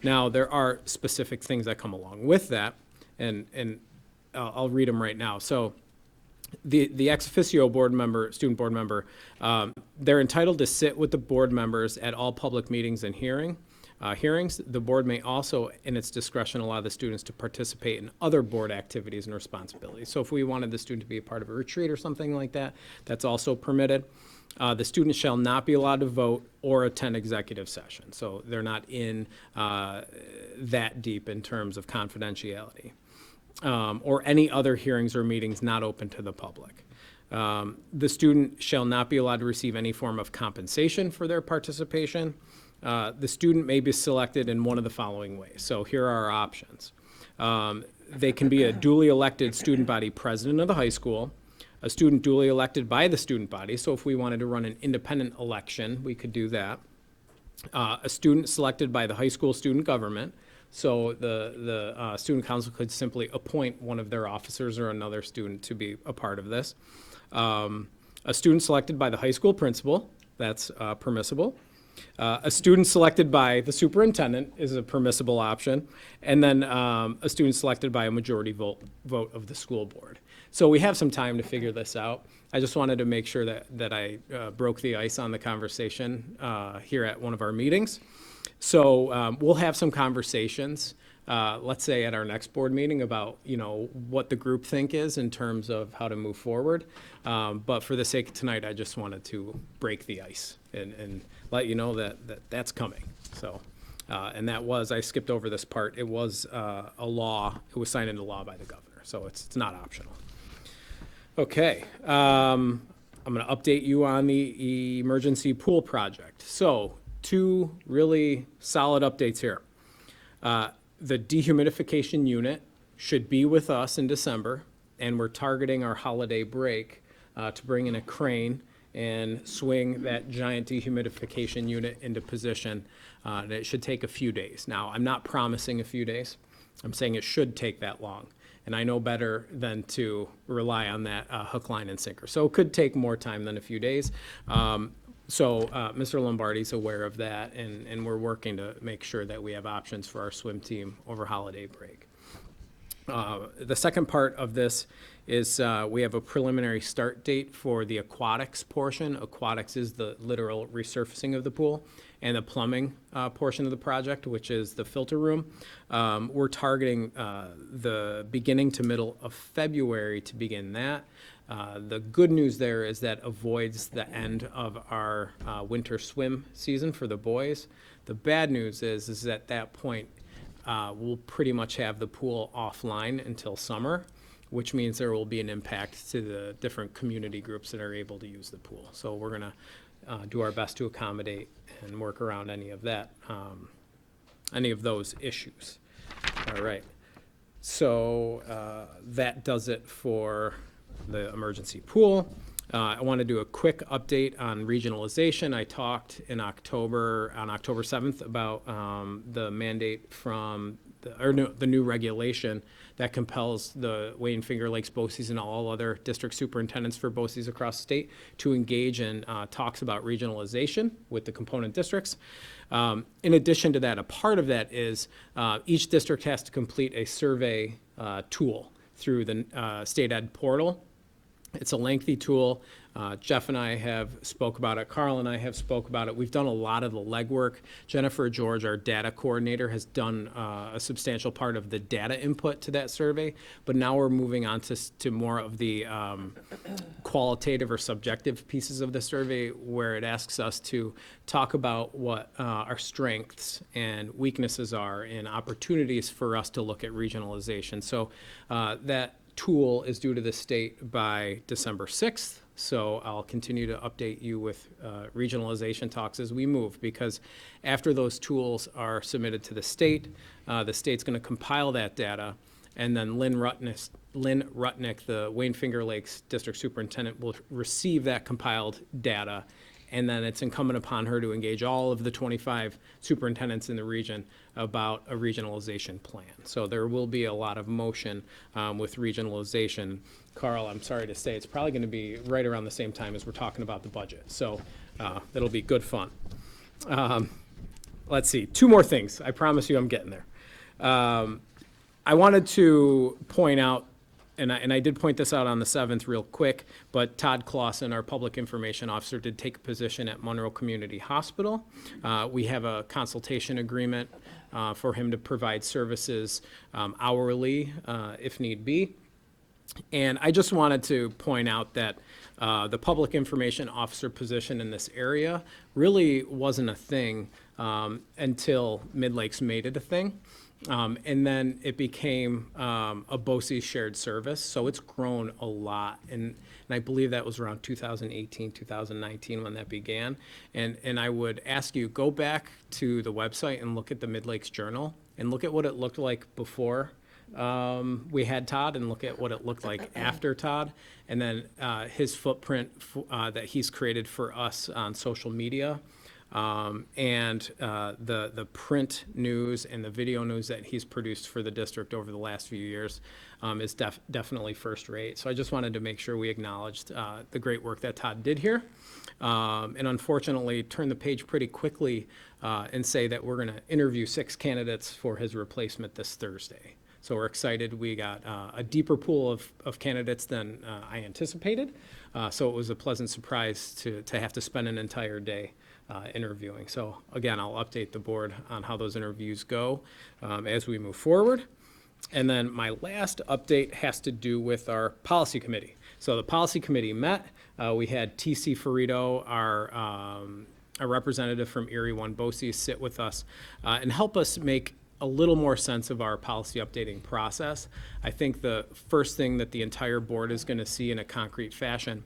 Now, there are specific things that come along with that, and I'll read them right now. So the ex officio board member, student board member, they're entitled to sit with the board members at all public meetings and hearings. The board may also, in its discretion, allow the students to participate in other board activities and responsibilities. So if we wanted the student to be a part of a retreat or something like that, that's also permitted. The student shall not be allowed to vote or attend executive session. So they're not in that deep in terms of confidentiality. Or any other hearings or meetings not open to the public. The student shall not be allowed to receive any form of compensation for their participation. The student may be selected in one of the following ways. So here are our options. They can be a duly elected student body president of the high school, a student duly elected by the student body. So if we wanted to run an independent election, we could do that. A student selected by the high school student government. So the student council could simply appoint one of their officers or another student to be a part of this. A student selected by the high school principal, that's permissible. A student selected by the superintendent is a permissible option. And then a student selected by a majority vote of the school board. So we have some time to figure this out. I just wanted to make sure that I broke the ice on the conversation here at one of our meetings. So we'll have some conversations, let's say at our next board meeting about, what the group think is in terms of how to move forward. But for the sake of tonight, I just wanted to break the ice and let you know that's coming. So, and that was, I skipped over this part, it was a law, it was signed into law by the governor, so it's not optional. Okay, I'm gonna update you on the emergency pool project. So, 2 really solid updates here. The dehumidification unit should be with us in December, and we're targeting our holiday break to bring in a crane and swing that giant dehumidification unit into position. And it should take a few days. Now, I'm not promising a few days. I'm saying it should take that long. And I know better than to rely on that hook, line, and sinker. So it could take more time than a few days. So Mr. Lombardi's aware of that, and we're working to make sure that we have options for our swim team over holiday break. The second part of this is we have a preliminary start date for the aquatics portion. Aquatics is the literal resurfacing of the pool, and the plumbing portion of the project, which is the filter room. We're targeting the beginning to middle of February to begin that. The good news there is that avoids the end of our winter swim season for the boys. The bad news is at that point, we'll pretty much have the pool offline until summer, which means there will be an impact to the different community groups that are able to use the pool. So we're gonna do our best to accommodate and work around any of that, any of those issues. All right, so that does it for the emergency pool. I want to do a quick update on regionalization. I talked in October, on October 7th, about the mandate from the new regulation that compels the Wayne Finger Lakes BOCES and all other district superintendents for BOCES across the state to engage in talks about regionalization with the component districts. In addition to that, a part of that is each district has to complete a survey tool through the state ed portal. It's a lengthy tool. Jeff and I have spoke about it. Carl and I have spoke about it. We've done a lot of the legwork. Jennifer George, our data coordinator, has done a substantial part of the data input to that survey. But now we're moving on to more of the qualitative or subjective pieces of the survey, where it asks us to talk about what our strengths and weaknesses are and opportunities for us to look at regionalization. So that tool is due to the state by December 6th. So I'll continue to update you with regionalization talks as we move, because after those tools are submitted to the state's going to compile that data, and then Lynn Rutnick, the Wayne Finger Lakes District Superintendent, will receive that compiled data, and then it's incumbent upon her to engage all of the 25 superintendents in the region about a regionalization plan. So there will be a lot of motion with regionalization. Carl, I'm sorry to say, it's probably going to be right around the same time as we're talking about the budget. So it'll be good fun. Let's see, 2 more things. I promise you I'm getting there. I wanted to point out, and I did point this out on the 7th real quick, but Todd Clausen, our public information officer, did take a position at Monroe Community Hospital. We have a consultation agreement for him to provide services hourly if need be. And I just wanted to point out that the public information officer position in this area really wasn't a thing until Mid-Lakes made it a thing. And then it became a BOCES shared service, so it's grown a lot. And I believe that was around 2018, 2019 when that began. And I would ask you, go back to the website and look at the Mid-Lakes Journal and look at what it looked like before we had Todd, and look at what it looked like after Todd, and then his footprint that he's created for us on social media. And the print news and the video news that he's produced for the district over the last few years is definitely first rate. So I just wanted to make sure we acknowledged the great work that Todd did here. And unfortunately, turn the page pretty quickly and say that we're going to interview 6 candidates for his replacement this Thursday. So we're excited. We got a deeper pool of candidates than I anticipated. So it was a pleasant surprise to have to spend an entire day interviewing. So again, I'll update the board on how those interviews go as we move forward. And then my last update has to do with our policy committee. So the policy committee met. We had TC Ferrito, our representative from Erie 1 BOCES, sit with us and help us make a little more sense of our policy updating process. I think the first thing that the entire board is going to see in a concrete fashion,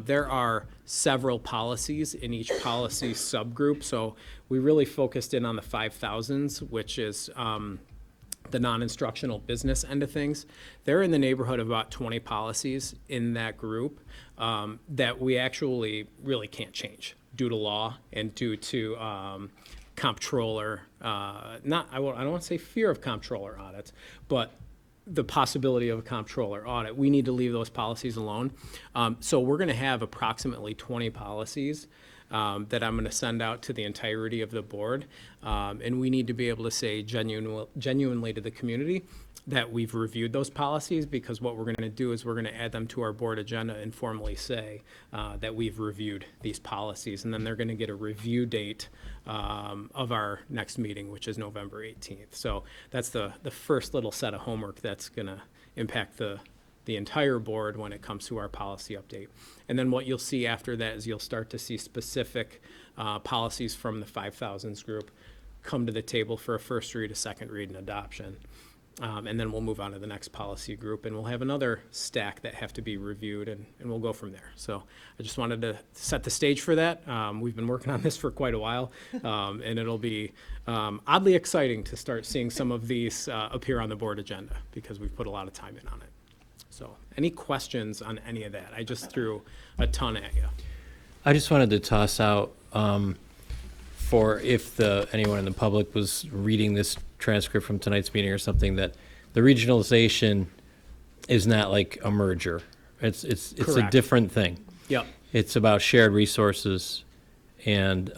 there are several policies in each policy subgroup. So we really focused in on the 5,000s, which is the non-instructional business end of things. They're in the neighborhood of about 20 policies in that group that we actually really can't change due to law and due to comptroller, I don't want to say fear of comptroller audits, but the possibility of a comptroller audit. We need to leave those policies alone. So we're going to have approximately 20 policies that I'm going to send out to the entirety of the board. And we need to be able to say genuinely to the community that we've reviewed those policies, because what we're going to do is we're going to add them to our board agenda and formally say that we've reviewed these policies. And then they're going to get a review date of our next meeting, which is November 18th. So that's the first little set of homework that's going to impact the entire board when it comes to our policy update. And then what you'll see after that is you'll start to see specific policies from the 5,000s group come to the table for a first read, a second read, and adoption. And then we'll move on to the next policy group, and we'll have another stack that have to be reviewed, and we'll go from there. So I just wanted to set the stage for that. We've been working on this for quite a while, and it'll be oddly exciting to start seeing some of these appear on the board agenda, because we've put a lot of time in on it. So any questions on any of that? I just threw a ton at you. I just wanted to toss out for if anyone in the public was reading this transcript from tonight's meeting or something, that the regionalization is not like a merger. It's a Correct. different thing. Yep. It's about shared resources and,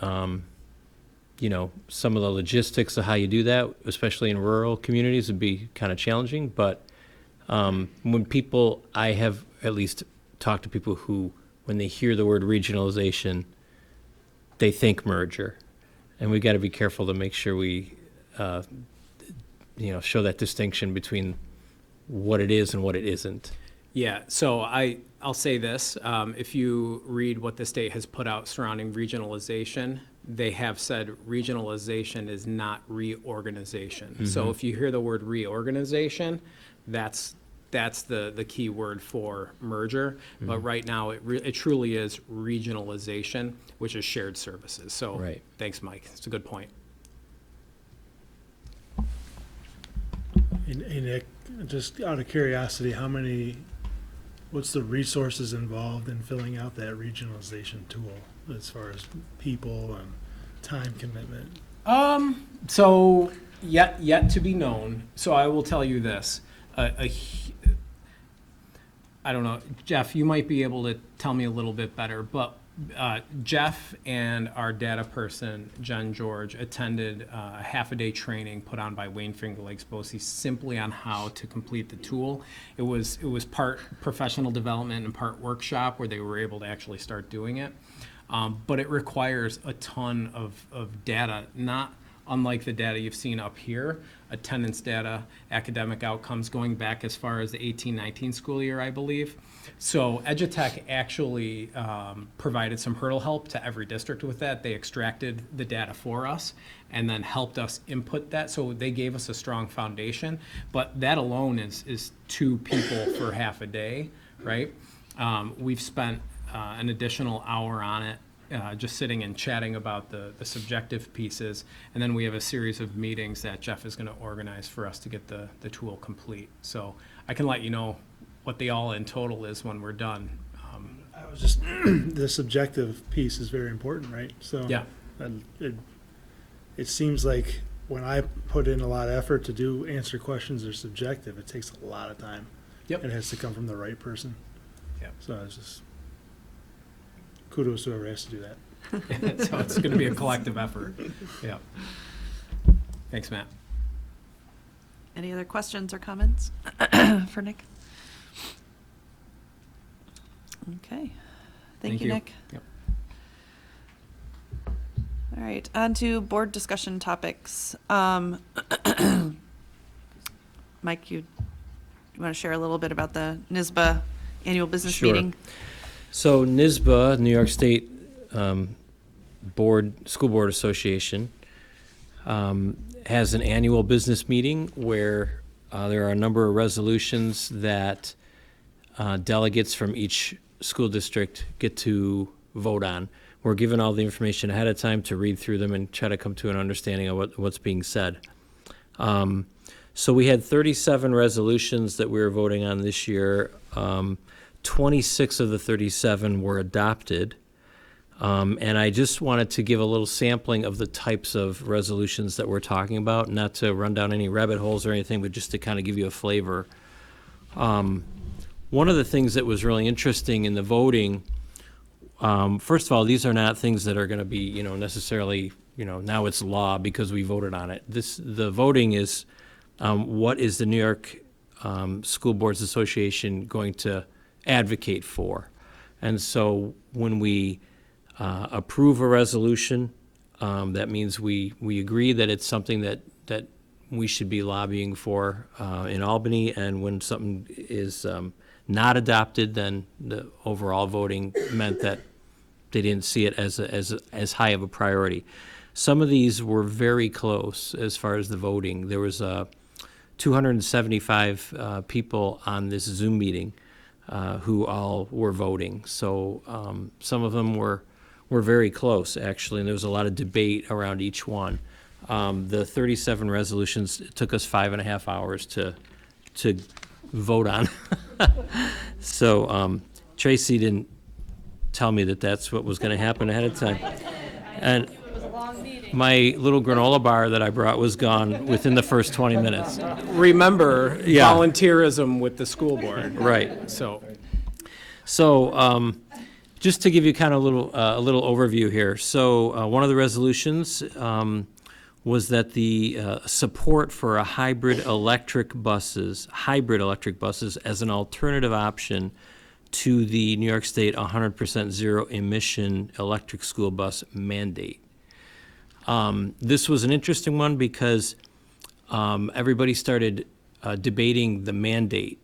some of the logistics of how you do that, especially in rural communities, would be kind of challenging. But when I have at least talked to people who, when they hear the word regionalization, they think merger. And we've got to be careful to make sure we, show that distinction between what it is and what it isn't. Yeah, so I'll say this, if you read what the state has put out surrounding regionalization, they have said regionalization is not reorganization. So if you hear the word reorganization, that's the key word for merger. But right now, it truly is regionalization, which is shared services. So Right. Thanks, Mike. It's a good point. Hey, Nick, just out of curiosity, what's the resources involved in filling out that regionalization tool as far as people and time commitment? So yet to be known. So I will tell you this. I don't know, Jeff, you might be able to tell me a little bit better, but Jeff and our data person, Jen George, attended a half-a-day training put on by Wayne Finger Lakes BOCE simply on how to complete the tool. It was part professional development and part workshop where they were able to actually start doing it. But it requires a ton of data, not unlike the data you've seen up here, attendance data, academic outcomes going back as far as the 18-19 school year, I believe. So Edutech actually provided some hurdle help to every district with that. They extracted the data for us and then helped us input that. So they gave us a strong foundation. But that alone is 2 people for half a day, right? We've spent an additional hour on it, just sitting and chatting about the subjective pieces. And then we have a series of meetings that Jeff is going to organize for us to get the tool complete. So I can let you know what the all-in total is when we're done. I was just, the subjective piece is very important, right? So Yeah. it seems like when I put in a lot of effort to answer questions that are subjective, it takes a lot of time. Yep. It has to come from the right person. Yep. So it's just kudos to whoever has to do that. So it's going to be a collective effort. Yeah. Thanks, Matt. Any other questions or comments for Nick? Okay. Thank you, Nick. Yep. All right, on to board discussion topics. Mike, you want to share a little bit about the NYSBA annual business Sure. meeting? So NYSBA, New York State School Board Association, has an annual business meeting where there are a number of resolutions that delegates from each school district get to vote on. We're given all the information ahead of time to read through them and try to come to an understanding of what's being said. So we had 37 resolutions that we were voting on this year. 26 of the 37 were adopted. And I just wanted to give a little sampling of the types of resolutions that we're talking about, not to run down any rabbit holes or anything, but just to kind of give you a flavor. One of the things that was really interesting in the voting, first of all, these are not things that are going to be, necessarily, now it's law because we voted on it. The voting is, what is the New York School Boards Association going to advocate for? And so when we approve a resolution, that means we agree that it's something that we should be lobbying for in Albany, and when something is not adopted, then the overall voting meant that they didn't see it as high of a priority. Some of these were very close as far as the voting. There was 275 people on this Zoom meeting who all were voting. So some of them were very close, actually, and there was a lot of debate around each one. The 37 resolutions, it took us 5.5 hours to vote on. So Tracy didn't tell me that that's what was going to happen ahead of time. And It was a long meeting. my little granola bar that I brought was gone within the first 20 minutes. Remember, Yeah. volunteerism with the school board. Right. So, So, just to give you kind of a little overview here. So, one of the resolutions was that the support for a hybrid electric buses as an alternative option to the New York State 100% zero emission electric school bus mandate. This was an interesting one because everybody started debating the mandate.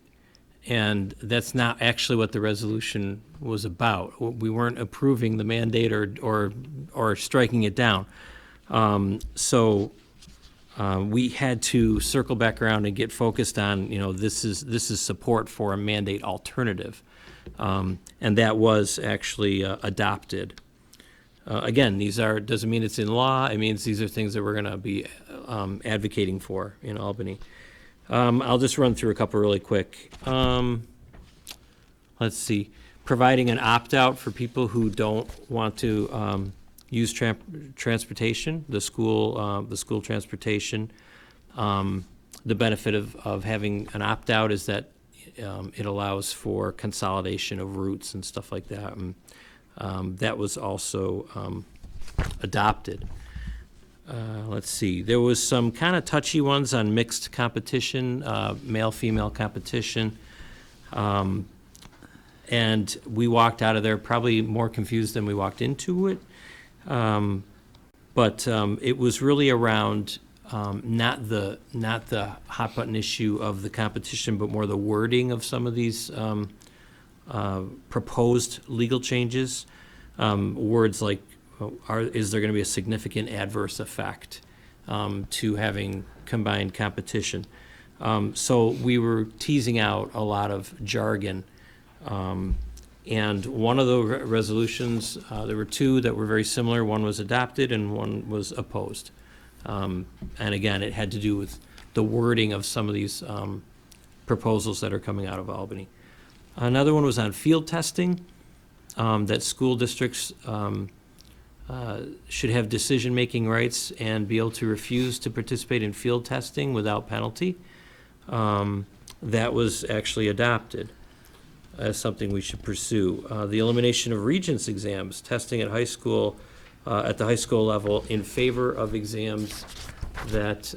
And that's not actually what the resolution was about. We weren't approving the mandate or striking it down. So we had to circle back around and get focused on, this is support for a mandate alternative. And that was actually adopted. Again, doesn't mean it's in law. It means these are things that we're going to be advocating for in Albany. I'll just run through a couple really quick. Let's see. Providing an opt-out for people who don't want to use transportation, the school transportation. The benefit of having an opt-out is that it allows for consolidation of routes and stuff like that. And that was also adopted. Let's see, there was some kind of touchy ones on mixed competition, male-female competition. And we walked out of there probably more confused than we walked into it. But it was really around not the hot button issue of the competition, but more the wording of some of these proposed legal changes. Words like, is there going to be a significant adverse effect to having combined competition? So we were teasing out a lot of jargon. And one of the resolutions, there were two that were very similar. One was adopted and one was opposed. And again, it had to do with the wording of some of these proposals that are coming out of Albany. Another one was on field testing, that school districts should have decision-making rights and be able to refuse to participate in field testing without penalty. That was actually adopted as something we should pursue. The elimination of Regents exams, testing at high school, at the high school level in favor of exams that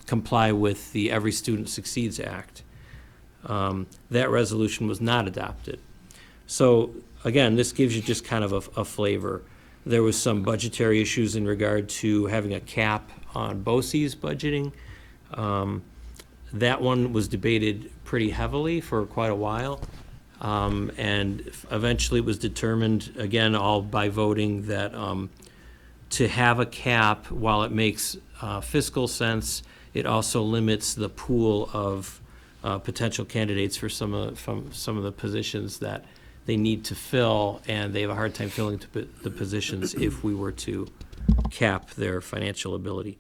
comply with the Every Student Succeeds Act. That resolution was not adopted. So again, this gives you just kind of a flavor. There was some budgetary issues in regard to having a cap on BOCES budgeting. That one was debated pretty heavily for quite a while. And eventually it was determined, again, all by voting, that to have a cap, while it makes fiscal sense, it also limits the pool of potential candidates for some of the positions that they need to fill, and they have a hard time filling the positions if we were to cap their financial ability.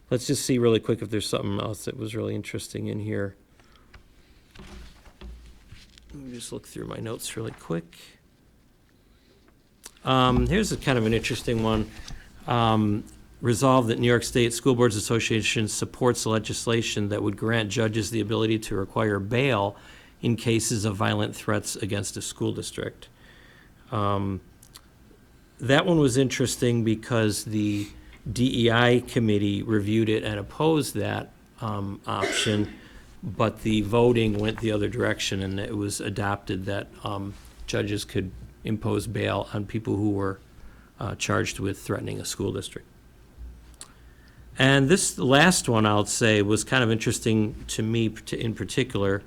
Let's just see really quick if there's something else that was really interesting in here. Let me just look through my notes really quick. Here's a kind of an interesting one. Resolve that New York State School Boards Association supports legislation that would grant judges the ability to require bail in cases of violent threats against a school district. That one was interesting because the DEI committee reviewed it and opposed that option, but the voting went the other direction, and it was adopted that judges could impose bail on people who were charged with threatening a school district. And this last one, I'll say, was kind of interesting to me in particular.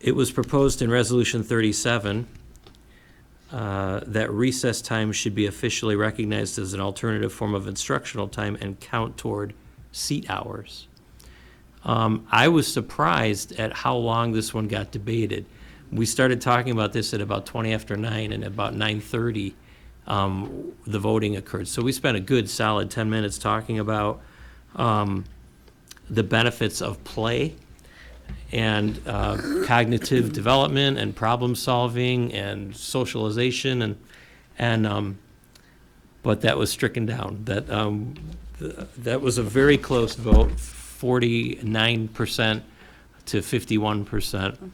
It was proposed in Resolution 37 that recess time should be officially recognized as an alternative form of instructional time and count toward seat hours. I was surprised at how long this one got debated. We started talking about this at about 20 after 9, and at about 9:30, the voting occurred. So we spent a good solid 10 minutes talking about the benefits of play and cognitive development and problem solving and socialization, And, but that was stricken down. That was a very close vote, 49% to 51%.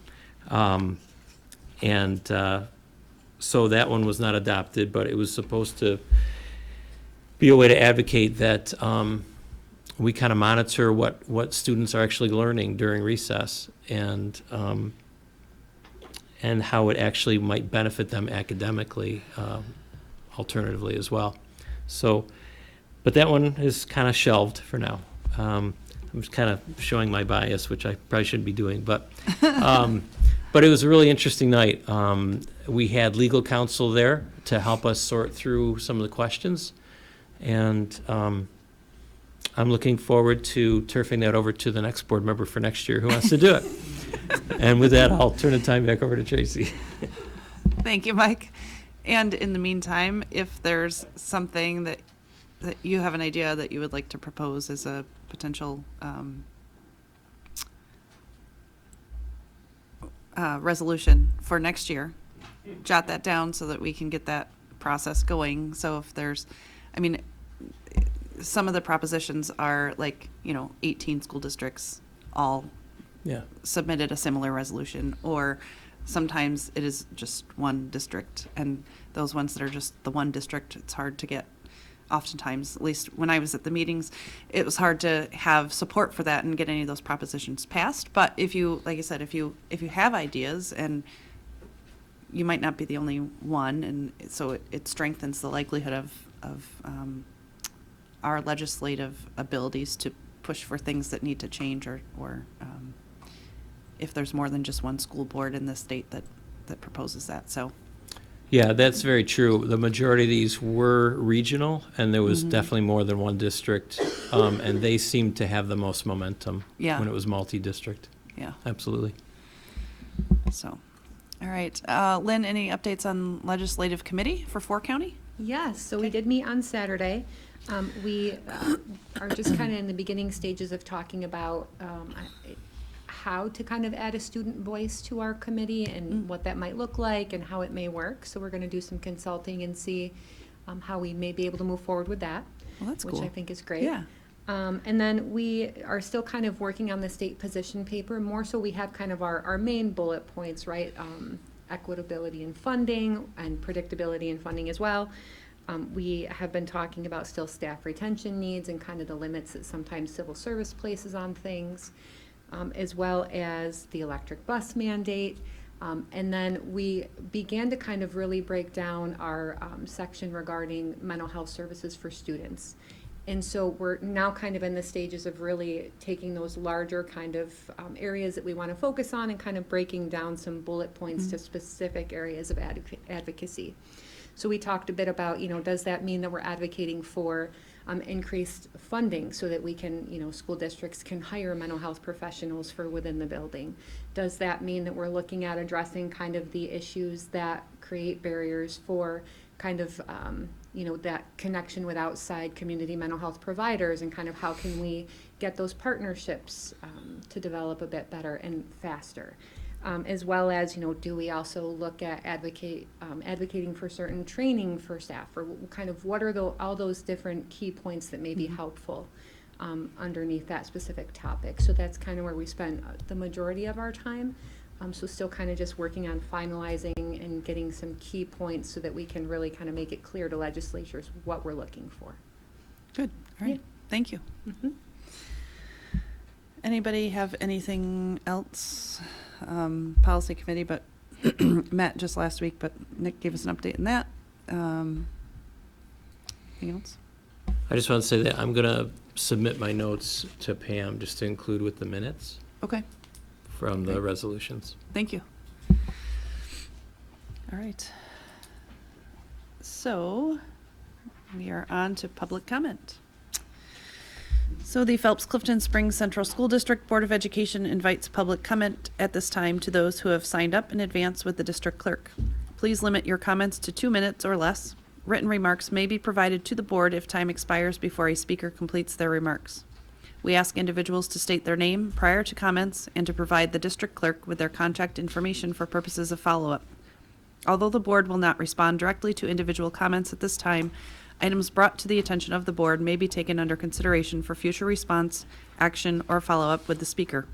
So that one was not adopted, but it was supposed to be a way to advocate that we kind of monitor what students are actually learning during recess and how it actually might benefit them academically, alternatively as well. So, but that one is kind of shelved for now. I'm just kind of showing my bias, which I probably shouldn't be doing, but it was a really interesting night. We had legal counsel there to help us sort through some of the questions, and I'm looking forward to turfing that over to the next board member for next year who wants to do it. And with that, I'll turn the time back over to Tracy. Thank you, Mike. And in the meantime, if there's something that you have an idea that you would like to propose as a potential resolution for next year, jot that down so that we can get that process going. So if there's, I mean, some of the propositions are like, 18 school districts all Yeah. submitted a similar resolution, or sometimes it is just one district, and those ones that are just the one district, it's hard to get. Oftentimes, at least when I was at the meetings, it was hard to have support for that and get any of those propositions passed. But if you, like I said, if you have ideas, and you might not be the only one, and so it strengthens the likelihood of our legislative abilities to push for things that need to change, or if there's more than just one school board in the state that proposes that. So. Yeah, that's very true. The majority of these were regional, and there was definitely more than one district, and they seemed to have the most momentum when it was multi-district. Yeah. Absolutely. So, all right. Lynn, any updates on legislative committee for 4 County? Yes, so we did meet on Saturday. We are just kind of in the beginning stages of talking about how to kind of add a student voice to our committee and what that might look like and how it may work. So we're going to do some consulting and see how we may be able to move forward with that. Well, that's which cool. I think is great. Yeah. And then we are still kind of working on the state position paper. More so we have kind of our main bullet points, right? Equitability in funding and predictability in funding as well. We have been talking about still staff retention needs and kind of the limits that sometimes civil service places on things, as well as the electric bus mandate. And then we began to kind of really break down our section regarding mental health services for students. And so we're now kind of in the stages of really taking those larger kind of areas that we want to focus on and kind of breaking down some bullet points to specific areas of advocacy. So we talked a bit about, does that mean that we're advocating for increased funding so that we can, school districts can hire mental health professionals for within the building? Does that mean that we're looking at addressing kind of the issues that create barriers for kind of, that connection with outside community mental health providers, and kind of how can we get those partnerships to develop a bit better and faster? As well as, do we also look at advocating for certain training for staff, or kind of what are all those different key points that may be helpful underneath that specific topic? So that's kind of where we spend the majority of our time. So still kind of just working on finalizing and getting some key points so that we can really kind of make it clear to legislatures what we're looking for. Good. All right. Yeah. Thank you. Anybody have anything else? Policy committee, but met just last week, but Nick gave us an update on that. Anything else? I just want to say that I'm going to submit my notes to Pam just to include with the minutes Okay. from the resolutions. Thank you. All right. So we are on to public comment. So the Phelps-Clifton Springs Central School District Board of Education invites public comment at this time to those who have signed up in advance with the district clerk. Please limit your comments to 2 minutes or less. Written remarks may be provided to the board if time expires before a speaker completes their remarks. We ask individuals to state their name prior to comments and to provide the district clerk with their contact information for purposes of follow-up. Although the board will not respond directly to individual comments at this time, items brought to the attention of the board may be taken under consideration for future response, action, or follow-up with the speaker.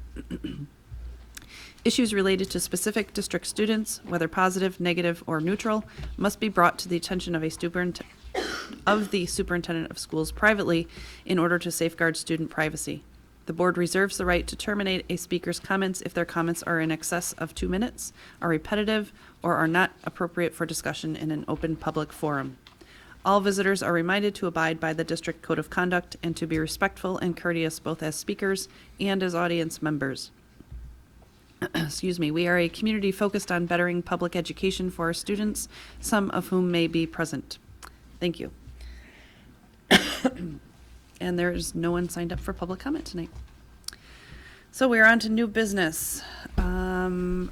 Issues related to specific district students, whether positive, negative, or neutral, must be brought to the attention of the superintendent of schools privately in order to safeguard student privacy. The board reserves the right to terminate a speaker's comments if their comments are in excess of 2 minutes, are repetitive, or are not appropriate for discussion in an open public forum. All visitors are reminded to abide by the district code of conduct and to be respectful and courteous both as speakers and as audience members. Excuse me, we are a community focused on bettering public education for our students, some of whom may be present. Thank you. And there is no one signed up for public comment tonight. So we're on to new business. Item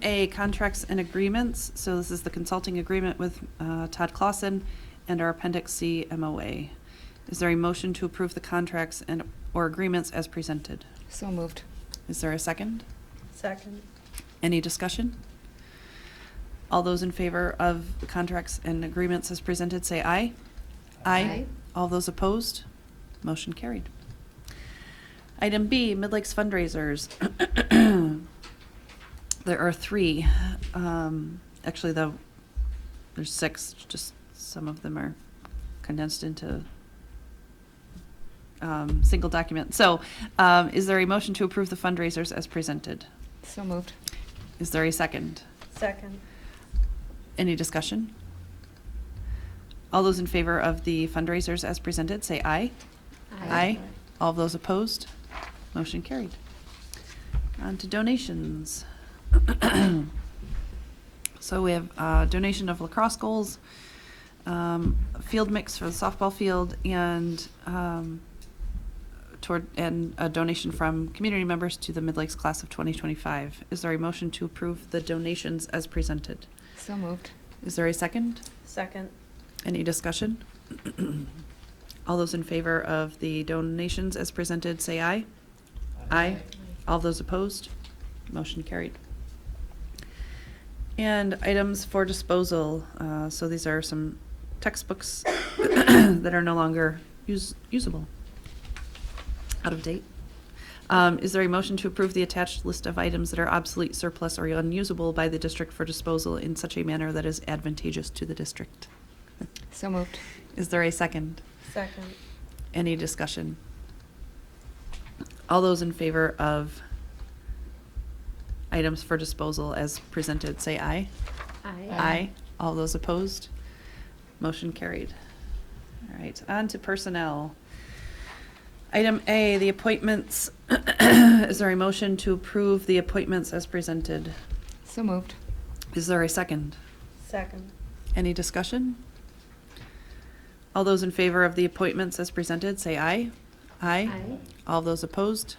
A, contracts and agreements. So this is the consulting agreement with Todd Clausen and our Appendix C MOA. Is there a motion to approve the contracts and or agreements as presented? So moved. Is there a second? Second. Any discussion? All those in favor of the contracts and agreements as presented, say aye. Aye. All those opposed? Motion carried. Item B, Mid Lakes fundraisers. There are 3. Actually, there's 6, just some of them are condensed into single document. So is there a motion to approve the fundraisers as presented? So moved. Is there a second? Second. Any discussion? All those in favor of the fundraisers as presented, say aye. Aye. All those opposed? Motion carried. On to donations. So we have a donation of lacrosse goals, field mix for the softball field, and a donation from community members to the Mid Lakes class of 2025. Is there a motion to approve the donations as presented? So moved. Is there a second? Second. Any discussion? All those in favor of the donations as presented, say aye. Aye. All those opposed? Motion carried. And items for disposal. So these are some textbooks that are no longer usable, out of date. Is there a motion to approve the attached list of items that are obsolete, surplus, or unusable by the district for disposal in such a manner that is advantageous to the district? So moved. Is there a second? Second. Any discussion? All those in favor of items for disposal as presented, say aye. Aye. Aye. All those opposed? Motion carried. All right, on to personnel. Item A, the appointments. Is there a motion to approve the appointments as presented? So moved. Is there a second? Second. Any discussion? All those in favor of the appointments as presented, say aye. Aye. Aye. All those opposed?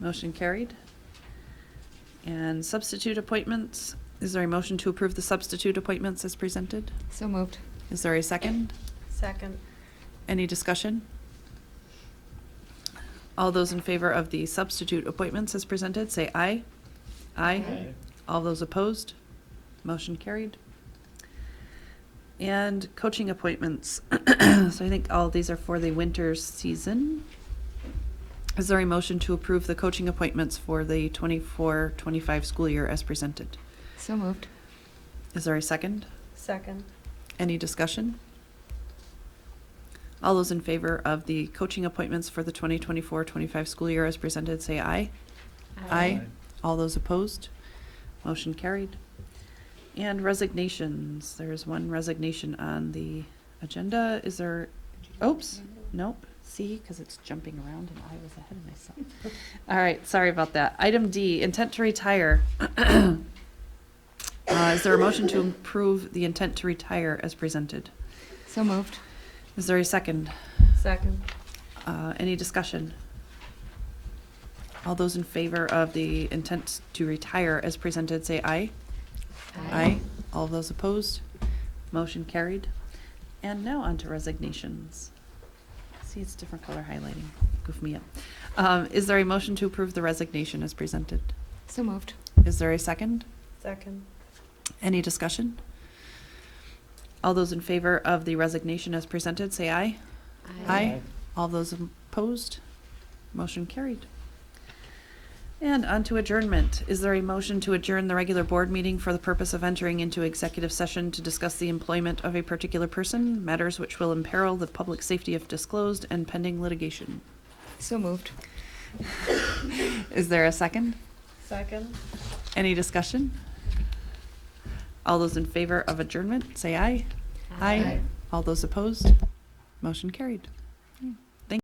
Motion carried. And substitute appointments. Is there a motion to approve the substitute appointments as presented? So moved. Is there a second? Second. Any discussion? All those in favor of the substitute appointments as presented, say aye. Aye. All those opposed? Motion carried. And coaching appointments. So I think all of these are for the winter season. Is there a motion to approve the coaching appointments for the 24-25 school year as presented? So moved. Is there a second? Second. Any discussion? All those in favor of the coaching appointments for the 2024-25 school year as presented, say aye. Aye. All those opposed? Motion carried. And resignations. There's one resignation on the agenda. Is there, oops, nope. See, because it's jumping around and I was ahead of myself. All right, sorry about that. Item D, intent to retire. Is there a motion to approve the intent to retire as presented? So moved. Is there a second? Second. Any discussion? All those in favor of the intent to retire as presented, say aye. Aye. All those opposed? Motion carried. And now on to resignations. See, it's different color highlighting. Goof me up. Is there a motion to approve the resignation as presented? So moved. Is there a second? Second. Any discussion? All those in favor of the resignation as presented, say aye. Aye. All those opposed? Motion carried. And on to adjournment. Is there a motion to adjourn the regular board meeting for the purpose of entering into executive session to discuss the employment of a particular person, matters which will imperil the public safety if disclosed, and pending litigation? So moved. Is there a second? Second. Any discussion? All those in favor of adjournment, say aye. Aye. All those opposed? Motion carried.